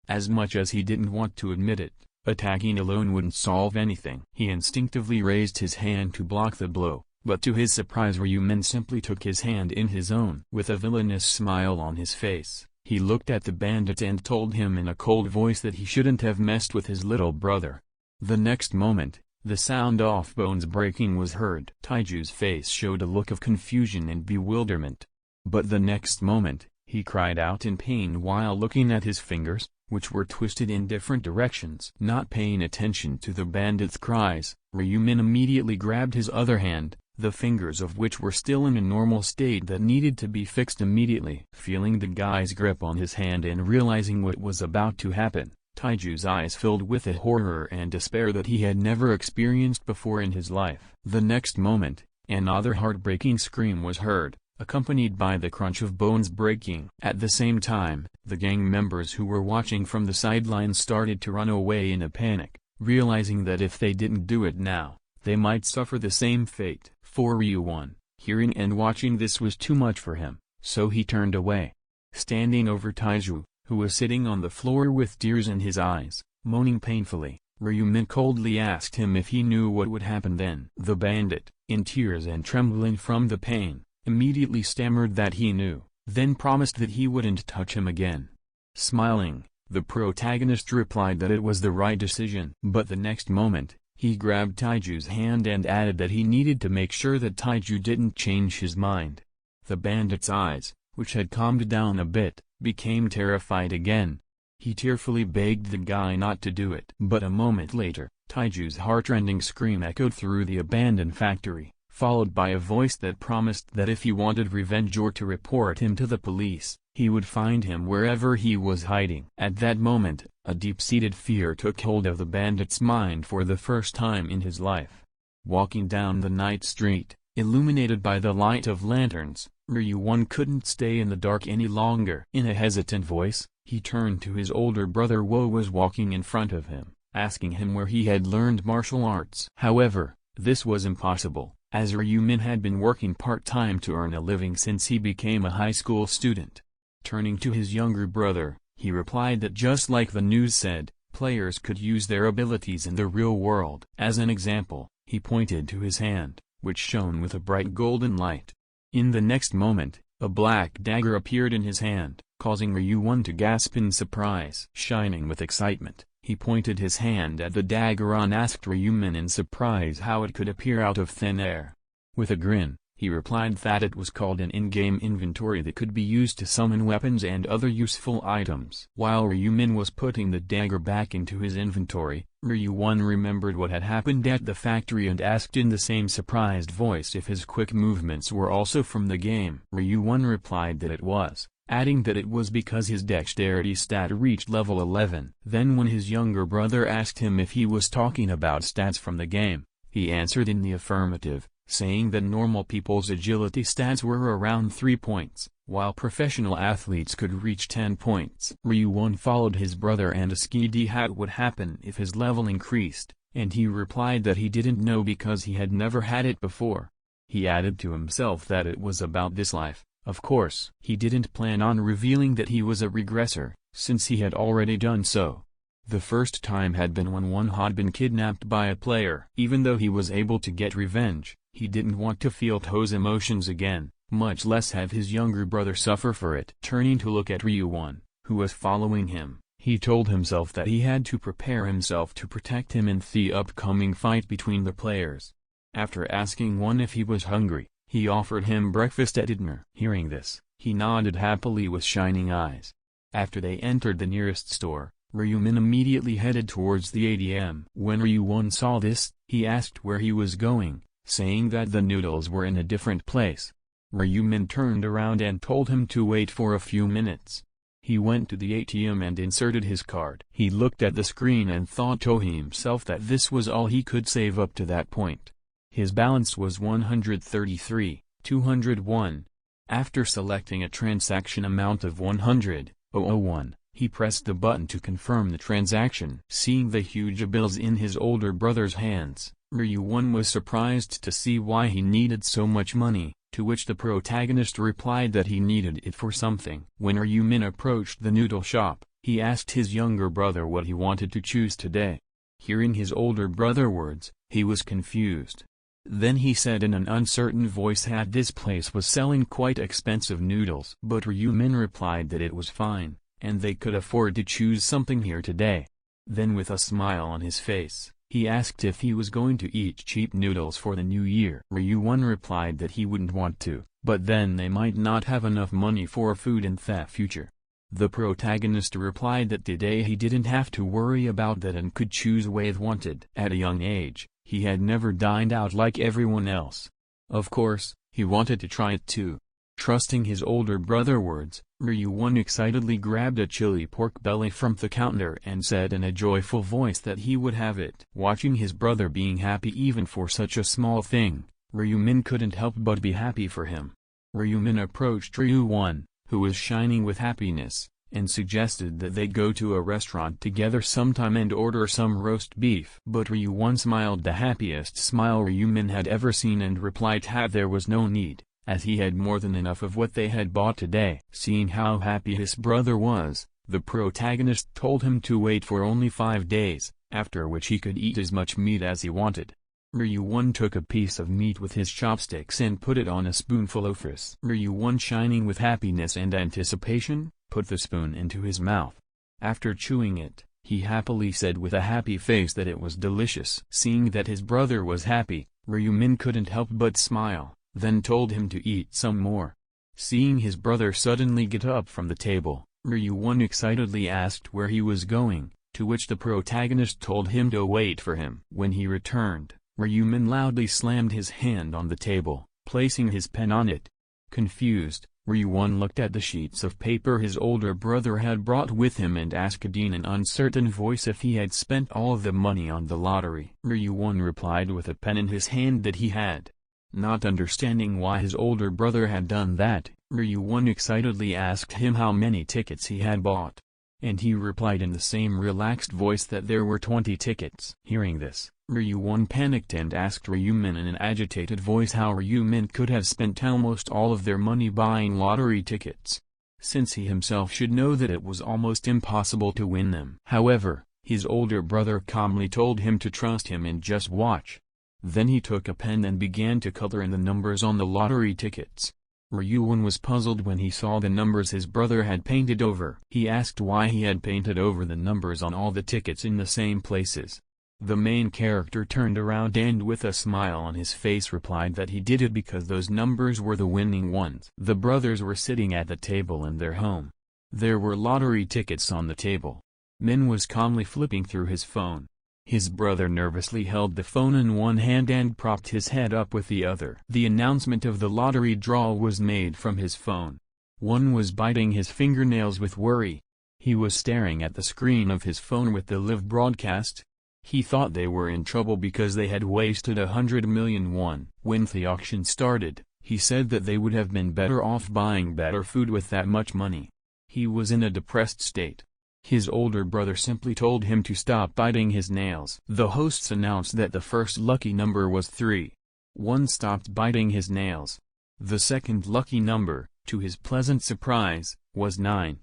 As much as he didn't want to admit it, attacking alone wouldn't solve anything. He instinctively raised his hand to block the blow, but to his surprise Ryumin simply took his hand in his own. With a villainous smile on his face, he looked at the bandit and told him in a cold voice that he shouldn't have messed with his little brother. The next moment, the sound of bones breaking was heard. Taiju's face showed a look of confusion and bewilderment. But the next moment, he cried out in pain while looking at his fingers, which were twisted in different directions. Not paying attention to the bandit's cries, Ryumin immediately grabbed his other hand, the fingers of which were still in a normal state that needed to be fixed immediately. Feeling the guy's grip on his hand and realizing what was about to happen, Taiju's eyes filled with a horror and despair that he had never experienced before in his life. The next moment, another heartbreaking scream was heard, accompanied by the crunch of bones breaking. At the same time, the gang members who were watching from the sidelines started to run away in a panic, realizing that if they didn't do it now, they might suffer the same fate. For Ryuwon, hearing and watching this was too much for him, so he turned away. Standing over Taiju, who was sitting on the floor with tears in his eyes, moaning painfully, Ryumin coldly asked him if he knew what would happen then. The bandit, in tears and trembling from the pain, immediately stammered that he knew, then promised that he wouldn't touch him again. Smiling, the protagonist replied that it was the right decision. But the next moment, he grabbed Taiju's hand and added that he needed to make sure that Taiju didn't change his mind. The bandit's eyes, which had calmed down a bit, became terrified again. He tearfully begged the guy not to do it. But a moment later, Taiju's heartrending scream echoed through the abandoned factory, followed by a voice that promised that if he wanted revenge or to report him to the police, he would find him wherever he was hiding. At that moment, a deep-seated fear took hold of the bandit's mind for the first time in his life. Walking down the night street, illuminated by the light of lanterns, Ryuwon couldn't stay in the dark any longer. In a hesitant voice, he turned to his older brother Wo was walking in front of him, asking him where he had learned martial arts. However, this was impossible, as Ryumin had been working part-time to earn a living since he became a high school student. Turning to his younger brother, he replied that just like the news said, players could use their abilities in the real world. As an example, he pointed to his hand, which shone with a bright golden light. In the next moment, a black dagger appeared in his hand, causing Ryuwon to gasp in surprise. Shining with excitement, he pointed his hand at the dagger and asked Ryumin in surprise how it could appear out of thin air. With a grin, he replied that it was called an in-game inventory that could be used to summon weapons and other useful items. While Ryumin was putting the dagger back into his inventory, Ryuwon remembered what had happened at the factory and asked in the same surprised voice if his quick movements were also from the game. Ryuwon replied that it was, adding that it was because his dexterity stat reached level 11. Then when his younger brother asked him if he was talking about stats from the game, he answered in the affirmative, saying that normal people's agility stats were around 3 points, while professional athletes could reach 10 points. Ryuwon followed his brother and asked what would happen if his level increased, and he replied that he didn't know because he had never had it before. He added to himself that it was about this life. Of course, he didn't plan on revealing that he was a regressor, since he had already done so. The first time had been when one had been kidnapped by a player. Even though he was able to get revenge, he didn't want to feel those emotions again, much less have his younger brother suffer for it. Turning to look at Ryuwon, who was following him, he told himself that he had to prepare himself to protect him in the upcoming fight between the players. After asking one if he was hungry, he offered him breakfast at dinner. Hearing this, he nodded happily with shining eyes. After they entered the nearest store, Ryumin immediately headed towards the ATM. When Ryuwon saw this, he asked where he was going, saying that the noodles were in a different place. Ryumin turned around and told him to wait for a few minutes. He went to the ATM and inserted his card. He looked at the screen and thought to himself that this was all he could save up to that point. His balance was 133,201. After selecting a transaction amount of 100,001, he pressed the button to confirm the transaction. Seeing the huge bills in his older brother's hands, Ryuwon was surprised to see why he needed so much money, to which the protagonist replied that he needed it for something. When Ryumin approached the noodle shop, he asked his younger brother what he wanted to choose today. Hearing his older brother's words, he was confused. Then he said in an uncertain voice that this place was selling quite expensive noodles. But Ryumin replied that it was fine, and they could afford to choose something here today. Then with a smile on his face, he asked if he was going to eat cheap noodles for the new year. Ryuwon replied that he wouldn't want to, but then they might not have enough money for food in the future. The protagonist replied that today he didn't have to worry about that and could choose what he wanted. At a young age, he had never dined out like everyone else. Of course, he wanted to try it too. Trusting his older brother's words, Ryuwon excitedly grabbed a chili pork belly from the counter and said in a joyful voice that he would have it. Watching his brother being happy even for such a small thing, Ryumin couldn't help but be happy for him. Ryumin approached Ryuwon, who was shining with happiness, and suggested that they go to a restaurant together sometime and order some roast beef. But Ryuwon smiled the happiest smile Ryumin had ever seen and replied that there was no need, as he had more than enough of what they had bought today. Seeing how happy his brother was, the protagonist told him to wait for only 5 days, after which he could eat as much meat as he wanted. Ryuwon took a piece of meat with his chopsticks and put it on a spoonful of rice. Ryuwon, shining with happiness and anticipation, put the spoon into his mouth. After chewing it, he happily said with a happy face that it was delicious. Seeing that his brother was happy, Ryumin couldn't help but smile, then told him to eat some more. Seeing his brother suddenly get up from the table, Ryuwon excitedly asked where he was going, to which the protagonist told him to wait for him. When he returned, Ryumin loudly slammed his hand on the table, placing his pen on it. Confused, Ryuwon looked at the sheets of paper his older brother had brought with him and asked in an uncertain voice if he had spent all of the money on the lottery. Ryuwon replied with a pen in his hand that he had. Not understanding why his older brother had done that, Ryuwon excitedly asked him how many tickets he had bought. And he replied in the same relaxed voice that there were 20 tickets. Hearing this, Ryuwon panicked and asked Ryumin in an agitated voice how Ryumin could have spent almost all of their money buying lottery tickets, since he himself should know that it was almost impossible to win them. However, his older brother calmly told him to trust him and just watch. Then he took a pen and began to color in the numbers on the lottery tickets. Ryuwon was puzzled when he saw the numbers his brother had painted over. He asked why he had painted over the numbers on all the tickets in the same places. The main character turned around and with a smile on his face replied that he did it because those numbers were the winning ones. The brothers were sitting at the table in their home. There were lottery tickets on the table. Min was calmly flipping through his phone. His brother nervously held the phone in one hand and propped his head up with the other. The announcement of the lottery draw was made from his phone. One was biting his fingernails with worry. He was staring at the screen of his phone with the live broadcast. He thought they were in trouble because they had wasted 100 million won. When the auction started, he said that they would have been better off buying better food with that much money. He was in a depressed state. His older brother simply told him to stop biting his nails. The hosts announced that the first lucky number was 3. One stopped biting his nails. The second lucky number, to his pleasant surprise, was 9.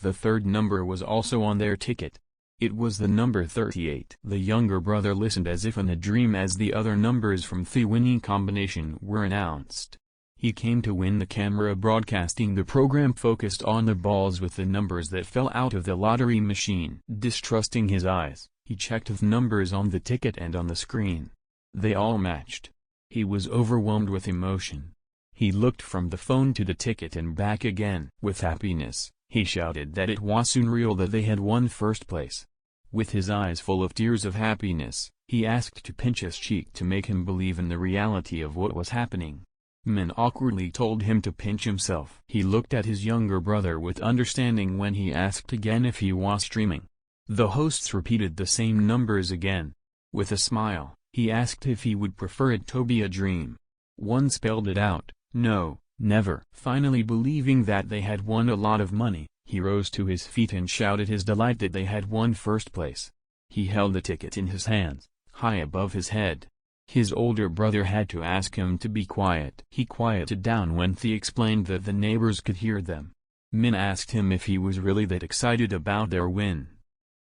The third number was also on their ticket. It was the number 38. The younger brother listened as if in a dream as the other numbers from the winning combination were announced. He came to win the camera broadcasting the program focused on the balls with the numbers that fell out of the lottery machine. Distrusting his eyes, he checked the numbers on the ticket and on the screen. They all matched. He was overwhelmed with emotion. He looked from the phone to the ticket and back again. With happiness, he shouted that it was unreal that they had won first place. With his eyes full of tears of happiness, he asked to pinch his cheek to make him believe in the reality of what was happening. Min awkwardly told him to pinch himself. He looked at his younger brother with understanding when he asked again if he was dreaming. The hosts repeated the same numbers again. With a smile, he asked if he would prefer it to be a dream. One spelled it out, no, never. Finally believing that they had won a lot of money, he rose to his feet and shouted his delight that they had won first place. He held the ticket in his hands, high above his head. His older brother had to ask him to be quiet. He quieted down when he explained that the neighbors could hear them. Min asked him if he was really that excited about their win.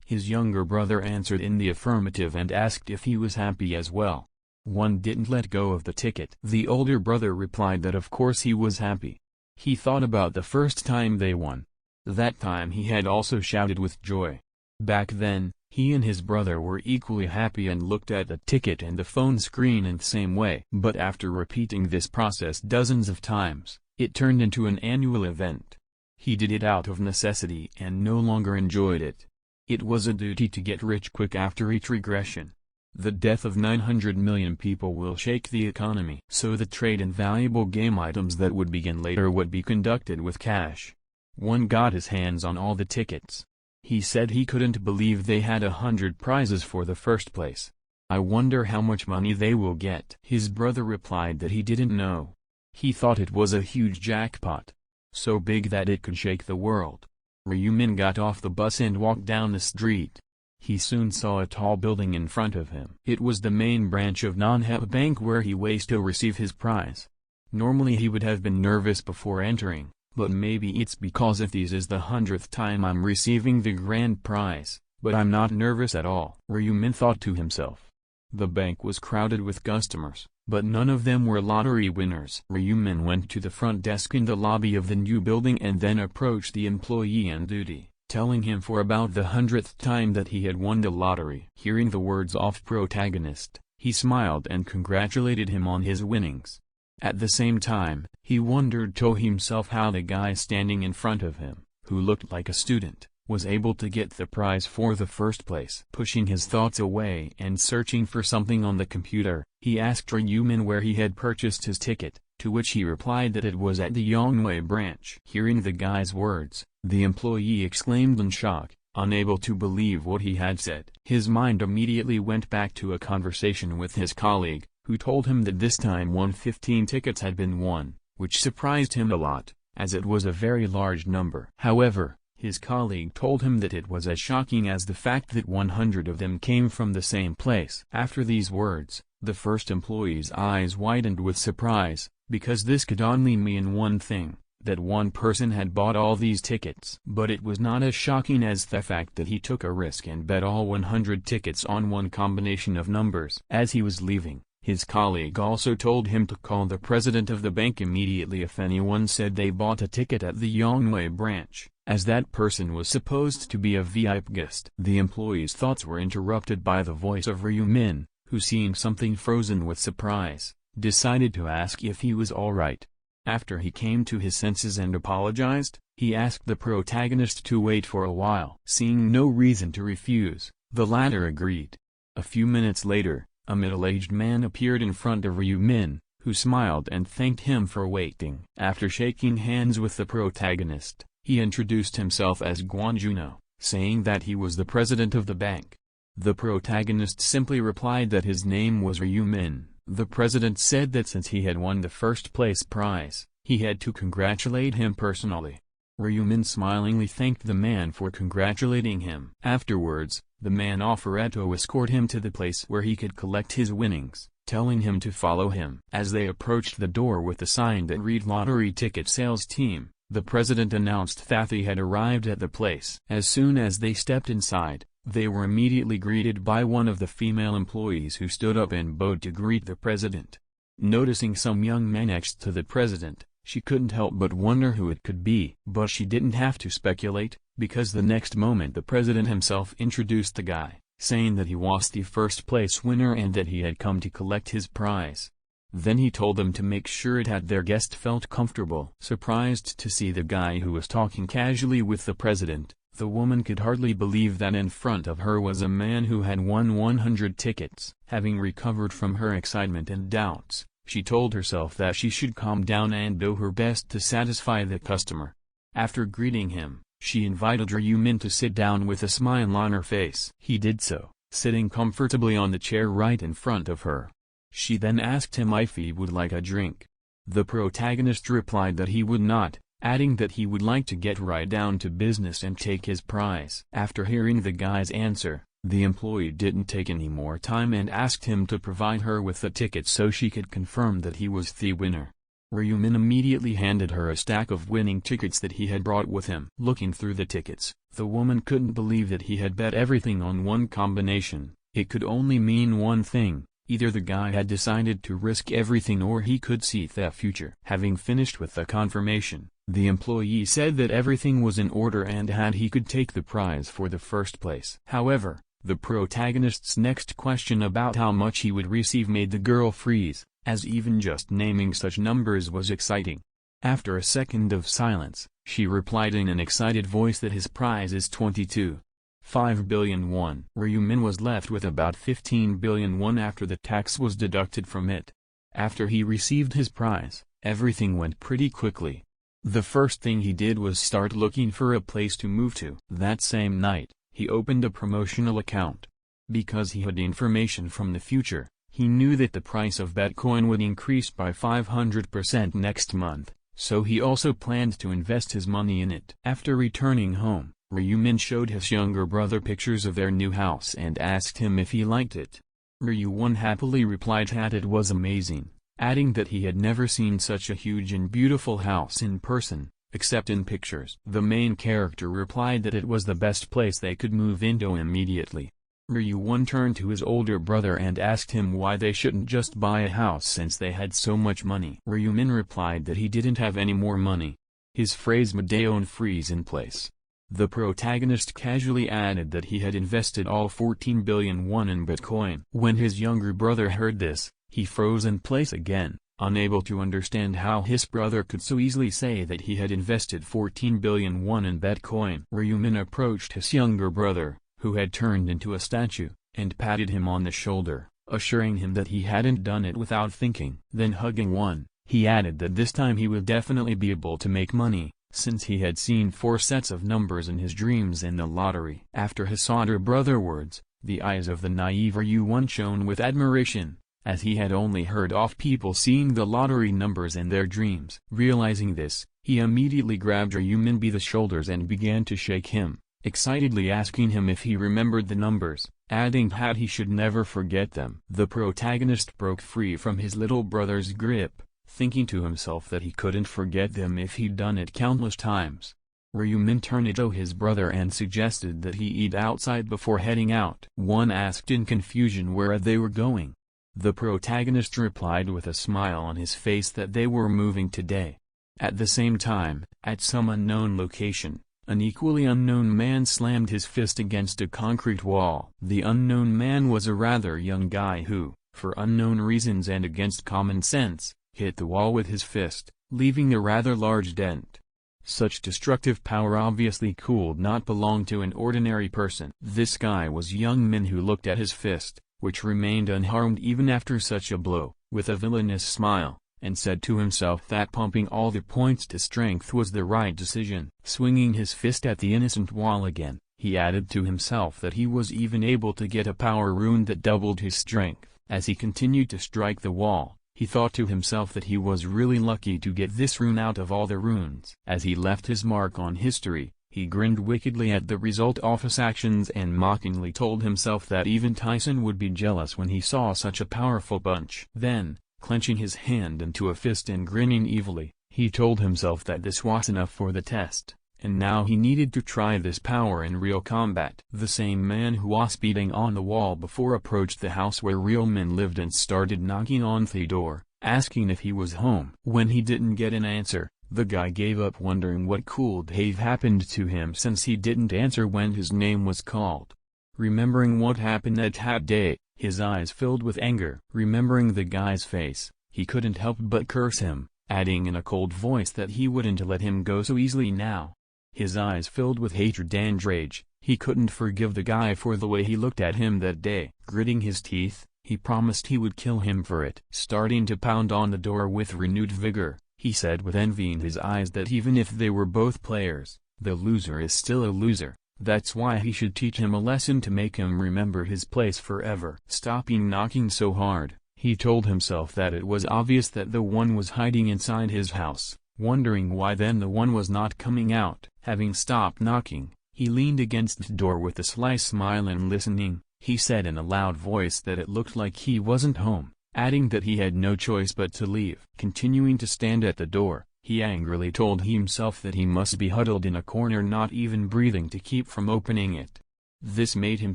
His younger brother answered in the affirmative and asked if he was happy as well. One didn't let go of the ticket. The older brother replied that of course he was happy. He thought about the first time they won. That time he had also shouted with joy. Back then, he and his brother were equally happy and looked at the ticket and the phone screen in the same way. But after repeating this process dozens of times, it turned into an annual event. He did it out of necessity and no longer enjoyed it. It was a duty to get rich quick after each regression. The death of 900 million people will shake the economy. So the trade in valuable game items that would begin later would be conducted with cash. One got his hands on all the tickets. He said he couldn't believe they had 100 prizes for the first place. I wonder how much money they will get. His brother replied that he didn't know. He thought it was a huge jackpot. So big that it could shake the world. Ryumin got off the bus and walked down the street. He soon saw a tall building in front of him. It was the main branch of MANHUA Bank where he was to receive his prize. Normally he would have been nervous before entering. But maybe it's because if this is the 100th time I'm receiving the grand prize, but I'm not nervous at all. Ryumin thought to himself. The bank was crowded with customers, but none of them were lottery winners. Ryumin went to the front desk in the lobby of the new building and then approached the employee on duty, telling him for about the 100th time that he had won the lottery. Hearing the words of protagonist, he smiled and congratulated him on his winnings. At the same time, he wondered to himself how the guy standing in front of him, who looked like a student, was able to get the prize for the first place. Pushing his thoughts away and searching for something on the computer, he asked Ryumin where he had purchased his ticket, to which he replied that it was at the Yongwei branch. Hearing the guy's words, the employee exclaimed in shock, unable to believe what he had said. His mind immediately went back to a conversation with his colleague, who told him that this time 15 tickets had been won, which surprised him a lot, as it was a very large number. However, his colleague told him that it was as shocking as the fact that 100 of them came from the same place. After these words, the first employee's eyes widened with surprise, because this could only mean one thing, that one person had bought all these tickets. But it was not as shocking as the fact that he took a risk and bet all 100 tickets on one combination of numbers. As he was leaving, his colleague also told him to call the president of the bank immediately if anyone said they bought a ticket at the Yongwei branch, as that person was supposed to be a VIP guest. The employee's thoughts were interrupted by the voice of Ryumin, who, seeing something frozen with surprise, decided to ask if he was alright. After he came to his senses and apologized, he asked the protagonist to wait for a while. Seeing no reason to refuse, the latter agreed. A few minutes later, a middle-aged man appeared in front of Ryumin, who smiled and thanked him for waiting. After shaking hands with the protagonist, he introduced himself as Guanjuno, saying that he was the president of the bank. The protagonist simply replied that his name was Ryumin. The president said that since he had won the first-place prize, he had to congratulate him personally. Ryumin smilingly thanked the man for congratulating him. Afterwards, the man offered to escort him to the place where he could collect his winnings, telling him to follow him. As they approached the door with the sign that read Lottery Ticket Sales Team, the president announced that he had arrived at the place. As soon as they stepped inside, they were immediately greeted by one of the female employees who stood up and bowed to greet the president. Noticing some young man next to the president, she couldn't help but wonder who it could be. But she didn't have to speculate, because the next moment the president himself introduced the guy, saying that he was the first-place winner and that he had come to collect his prize. Then he told them to make sure that their guest felt comfortable. Surprised to see the guy who was talking casually with the president, the woman could hardly believe that in front of her was a man who had won 100 tickets. Having recovered from her excitement and doubts, she told herself that she should calm down and do her best to satisfy the customer. After greeting him, she invited Ryumin to sit down with a smile on her face. He did so, sitting comfortably on the chair right in front of her. She then asked him if he would like a drink. The protagonist replied that he would not, adding that he would like to get right down to business and take his prize. After hearing the guy's answer, the employee didn't take any more time and asked him to provide her with the ticket so she could confirm that he was the winner. Ryumin immediately handed her a stack of winning tickets that he had brought with him. Looking through the tickets, the woman couldn't believe that he had bet everything on one combination. It could only mean one thing: either the guy had decided to risk everything or he could see the future. Having finished with the confirmation, the employee said that everything was in order and he could take the prize for the first place. However, the protagonist's next question about how much he would receive made the girl freeze, as even just naming such numbers was exciting. After a second of silence, she replied in an excited voice that his prize is 22.5 billion won. Ryumin was left with about 15 billion won after the tax was deducted from it. After he received his prize, everything went pretty quickly. The first thing he did was start looking for a place to move to. That same night, he opened a promotional account. Because he had information from the future, he knew that the price of Bitcoin would increase by 500% next month, so he also planned to invest his money in it. After returning home, Ryumin showed his younger brother pictures of their new house and asked him if he liked it. Ryuwon happily replied that it was amazing, adding that he had never seen such a huge and beautiful house in person. except in pictures. The main character replied that it was the best place they could move into immediately. Ryuwon turned to his older brother and asked him why they shouldn't just buy a house since they had so much money. Ryumin replied that he didn't have any more money. His phrase "Madeon freeze in place." The protagonist casually added that he had invested all 14 billion won in Bitcoin. When his younger brother heard this, he froze in place again, unable to understand how his brother could so easily say that he had invested 14 billion won in Bitcoin. Ryumin approached his younger brother, who had turned into a statue, and patted him on the shoulder, assuring him that he hadn't done it without thinking. Then hugging Won, he added that this time he would definitely be able to make money, since he had seen 4 sets of numbers in his dreams in the lottery. After his older brother's words, the eyes of the naive Ryuwon shone with admiration, as he had only heard of people seeing the lottery numbers in their dreams. Realizing this, he immediately grabbed Ryumin by the shoulders and began to shake him, excitedly asking him if he remembered the numbers, adding that he should never forget them. The protagonist broke free from his little brother's grip, thinking to himself that he couldn't forget them if he'd done it countless times. Ryumin turned to his brother and suggested that he eat outside before heading out. One asked in confusion where they were going. The protagonist replied with a smile on his face that they were moving today. At the same time, at some unknown location, an equally unknown man slammed his fist against a concrete wall. The unknown man was a rather young guy who, for unknown reasons and against common sense, hit the wall with his fist, leaving a rather large dent. Such destructive power obviously could not belong to an ordinary person. This guy was young Min, who looked at his fist, which remained unharmed even after such a blow, with a villainous smile, and said to himself that pumping all the points to strength was the right decision. Swinging his fist at the innocent wall again, he added to himself that he was even able to get a power rune that doubled his strength. As he continued to strike the wall, he thought to himself that he was really lucky to get this rune out of all the runes. As he left his mark on history, he grinned wickedly at the result of his actions and mockingly told himself that even Tyson would be jealous when he saw such a powerful bunch. Then, clenching his hand into a fist and grinning evilly, he told himself that this was enough for the test, and now he needed to try this power in real combat. The same man who was beating on the wall before approached the house where real men lived and started knocking on the door, asking if he was home. When he didn't get an answer, the guy gave up, wondering what could have happened to him since he didn't answer when his name was called. Remembering what happened that day, his eyes filled with anger. Remembering the guy's face, he couldn't help but curse him, adding in a cold voice that he wouldn't let him go so easily now. His eyes filled with hatred and rage, he couldn't forgive the guy for the way he looked at him that day. Gritting his teeth, he promised he would kill him for it. Starting to pound on the door with renewed vigor, he said with envy in his eyes that even if they were both players, the loser is still a loser. That's why he should teach him a lesson to make him remember his place forever. Stopping knocking so hard, he told himself that it was obvious that the one was hiding inside his house, wondering why then the one was not coming out. Having stopped knocking, he leaned against the door with a sly smile and listening, he said in a loud voice that it looked like he wasn't home, adding that he had no choice but to leave. Continuing to stand at the door, he angrily told himself that he must be huddled in a corner, not even breathing, to keep from opening it. This made him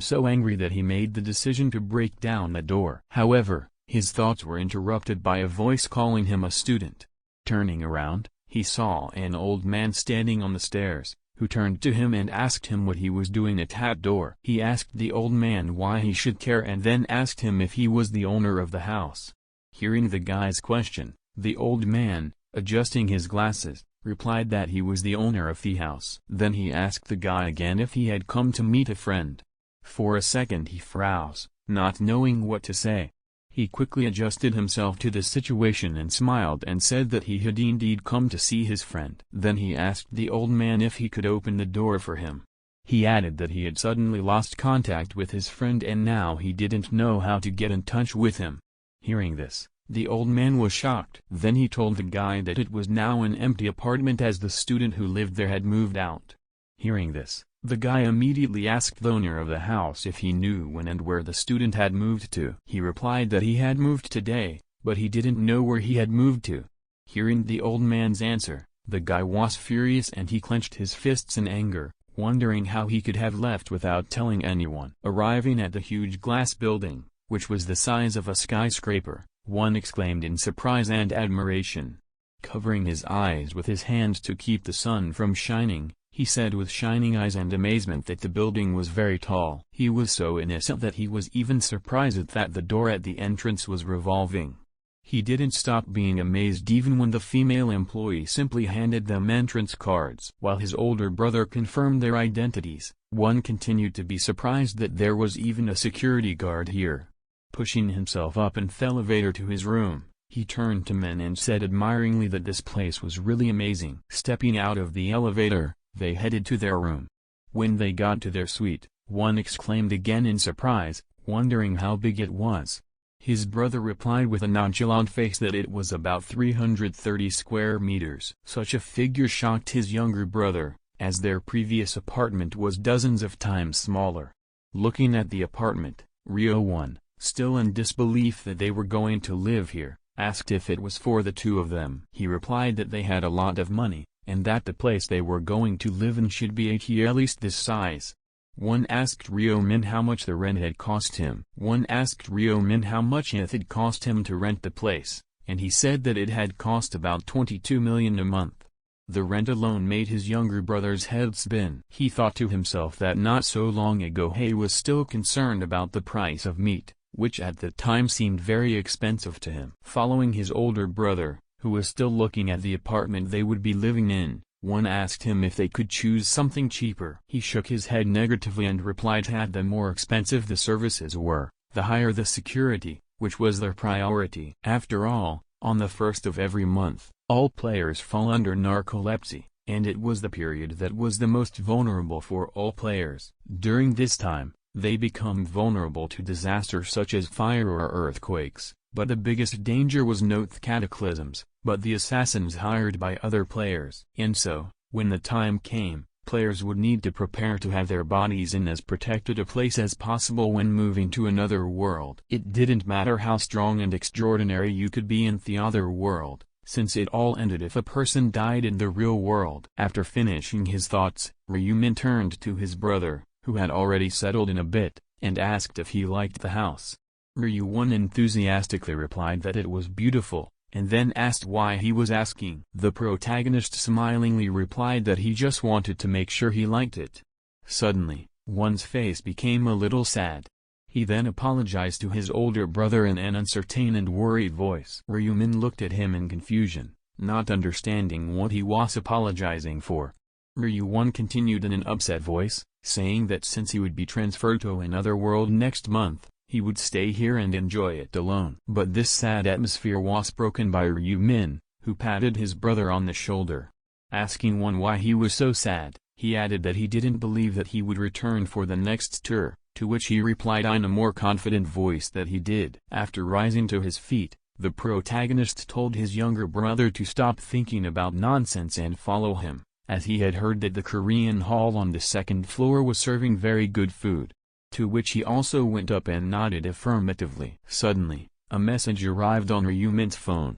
so angry that he made the decision to break down the door. However, his thoughts were interrupted by a voice calling him a student. Turning around, he saw an old man standing on the stairs, who turned to him and asked him what he was doing at that door. He asked the old man why he should care and then asked him if he was the owner of the house. Hearing the guy's question, the old man, adjusting his glasses, replied that he was the owner of the house. Then he asked the guy again if he had come to meet a friend. For a second he froze, not knowing what to say. He quickly adjusted himself to the situation and smiled and said that he had indeed come to see his friend. Then he asked the old man if he could open the door for him. He added that he had suddenly lost contact with his friend and now he didn't know how to get in touch with him. Hearing this, the old man was shocked. Then he told the guy that it was now an empty apartment as the student who lived there had moved out. Hearing this, the guy immediately asked the owner of the house if he knew when and where the student had moved to. He replied that he had moved today, but he didn't know where he had moved to. Hearing the old man's answer, The guy was furious and he clenched his fists in anger, wondering how he could have left without telling anyone. Arriving at the huge glass building, which was the size of a skyscraper, one exclaimed in surprise and admiration. Covering his eyes with his hands to keep the sun from shining, he said with shining eyes and amazement that the building was very tall. He was so innocent that he was even surprised that the door at the entrance was revolving. He didn't stop being amazed even when the female employee simply handed them entrance cards. While his older brother confirmed their identities, one continued to be surprised that there was even a security guard here. Pushing himself up in the elevator to his room, he turned to Men and said admiringly that this place was really amazing. Stepping out of the elevator, they headed to their room. When they got to their suite, one exclaimed again in surprise, wondering how big it was. His brother replied with a nonchalant face that it was about 330 square meters. Such a figure shocked his younger brother, as their previous apartment was dozens of times smaller. Looking at the apartment, Rio One, still in disbelief that they were going to live here, asked if it was for the two of them. He replied that they had a lot of money, and that the place they were going to live in should be at least this size. One asked Rio Min how much the rent had cost him. One asked Rio Min how much it had cost him to rent the place, and he said that it had cost about 22 million a month. The rent alone made his younger brother's head spin. He thought to himself that not so long ago he was still concerned about the price of meat, which at the time seemed very expensive to him. Following his older brother, who was still looking at the apartment they would be living in, one asked him if they could choose something cheaper. He shook his head negatively and replied that the more expensive the services were, the higher the security, which was their priority. After all, on the 1st of every month, all players fall under narcolepsy, and it was the period that was the most vulnerable for all players. During this time, they become vulnerable to disasters such as fire or earthquakes, but the biggest danger was not cataclysms, but the assassins hired by other players. And so, when the time came, players would need to prepare to have their bodies in as protected a place as possible when moving to another world. It didn't matter how strong and extraordinary you could be in the other world, since it all ended if a person died in the real world. After finishing his thoughts, Ryumin turned to his brother, who had already settled in a bit, and asked if he liked the house. Ryuwon enthusiastically replied that it was beautiful, and then asked why he was asking. The protagonist smilingly replied that he just wanted to make sure he liked it. Suddenly, one's face became a little sad. He then apologized to his older brother in an uncertain and worried voice. Ryumin looked at him in confusion, not understanding what he was apologizing for. Ryuwon continued in an upset voice, saying that since he would be transferred to another world next month, he would stay here and enjoy it alone. But this sad atmosphere was broken by Ryumin, who patted his brother on the shoulder. Asking one why he was so sad, he added that he didn't believe that he would return for the next tour, to which he replied in a more confident voice that he did. After rising to his feet, the protagonist told his younger brother to stop thinking about nonsense and follow him, as he had heard that the Korean hall on the second floor was serving very good food. To which he also went up and nodded affirmatively. Suddenly, a message arrived on Ryumin's phone.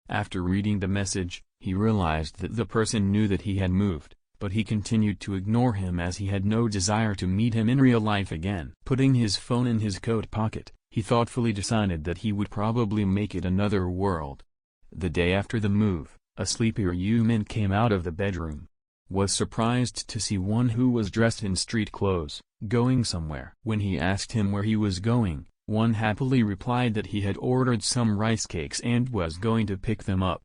After reading the message, he realized that the person knew that he had moved, but he continued to ignore him as he had no desire to meet him in real life again. Putting his phone in his coat pocket, he thoughtfully decided that he would probably make it another world. The day after the move, a sleepy Ryumin came out of the bedroom. Was surprised to see one who was dressed in street clothes, going somewhere. When he asked him where he was going, one happily replied that he had ordered some rice cakes and was going to pick them up.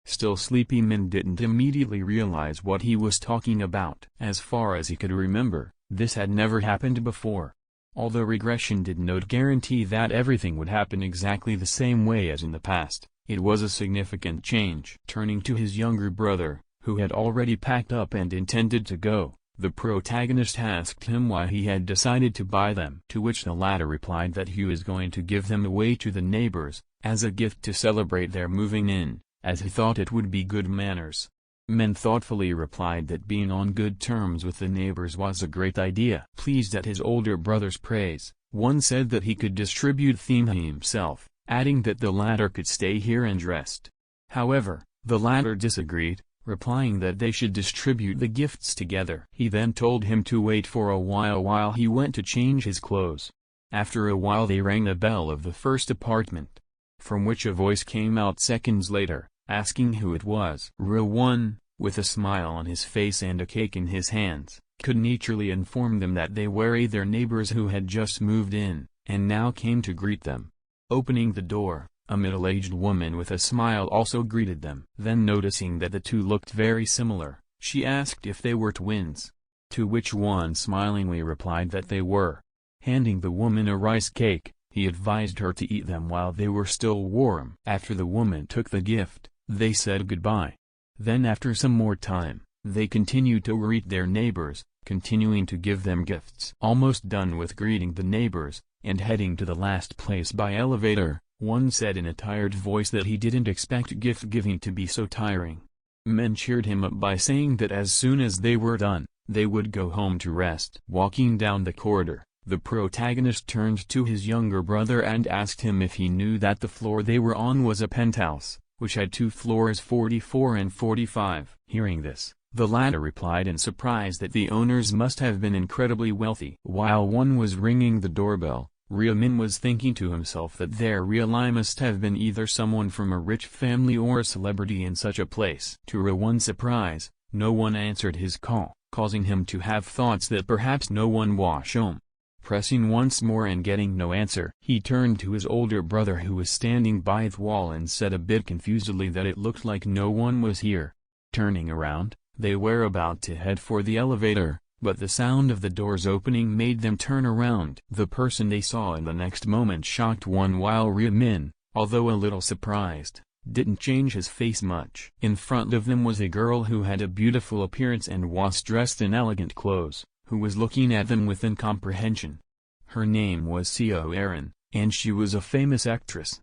Still sleepy Min didn't immediately realize what he was talking about. As far as he could remember, this had never happened before. Although regression did not guarantee that everything would happen exactly the same way as in the past, it was a significant change. Turning to his younger brother, who had already packed up and intended to go, the protagonist asked him why he had decided to buy them. To which the latter replied that he was going to give them away to the neighbors, as a gift to celebrate their moving in, as he thought it would be good manners. Men thoughtfully replied that being on good terms with the neighbors was a great idea. Pleased at his older brother's praise, one said that he could distribute them himself, adding that the latter could stay here and rest. However, the latter disagreed, replying that they should distribute the gifts together. He then told him to wait for a while he went to change his clothes. After a while they rang the bell of the first apartment, from which a voice came out seconds later, asking who it was. Re-1, with a smile on his face and a cake in his hands, could naturally inform them that they were their neighbors who had just moved in, and now came to greet them. Opening the door, a middle-aged woman with a smile also greeted them. Then noticing that the two looked very similar, she asked if they were twins. To which one smilingly replied that they were. Handing the woman a rice cake, he advised her to eat them while they were still warm. After the woman took the gift, they said goodbye. Then after some more time, they continued to greet their neighbors, continuing to give them gifts. Almost done with greeting the neighbors, and heading to the last place by elevator, one said in a tired voice that he didn't expect gift-giving to be so tiring. Men cheered him up by saying that as soon as they were done, they would go home to rest. Walking down the corridor, the protagonist turned to his younger brother and asked him if he knew that the floor they were on was a penthouse, which had 2 floors 44 and 45. Hearing this, the latter replied in surprise that the owners must have been incredibly wealthy. While one was ringing the doorbell, Ryo-min was thinking to himself that their real I must have been either someone from a rich family or a celebrity in such a place. To Ryo-one's surprise, no one answered his call, causing him to have thoughts that perhaps no one was home. Pressing once more and getting no answer, he turned to his older brother who was standing by the wall and said a bit confusedly that it looked like no one was here. Turning around, they were about to head for the elevator, but the sound of the doors opening made them turn around. The person they saw in the next moment shocked one, while Ryo-min, although a little surprised, didn't change his face much. In front of them was a girl who had a beautiful appearance and was dressed in elegant clothes, who was looking at them with incomprehension. Her name was Seo Erin, and she was a famous actress.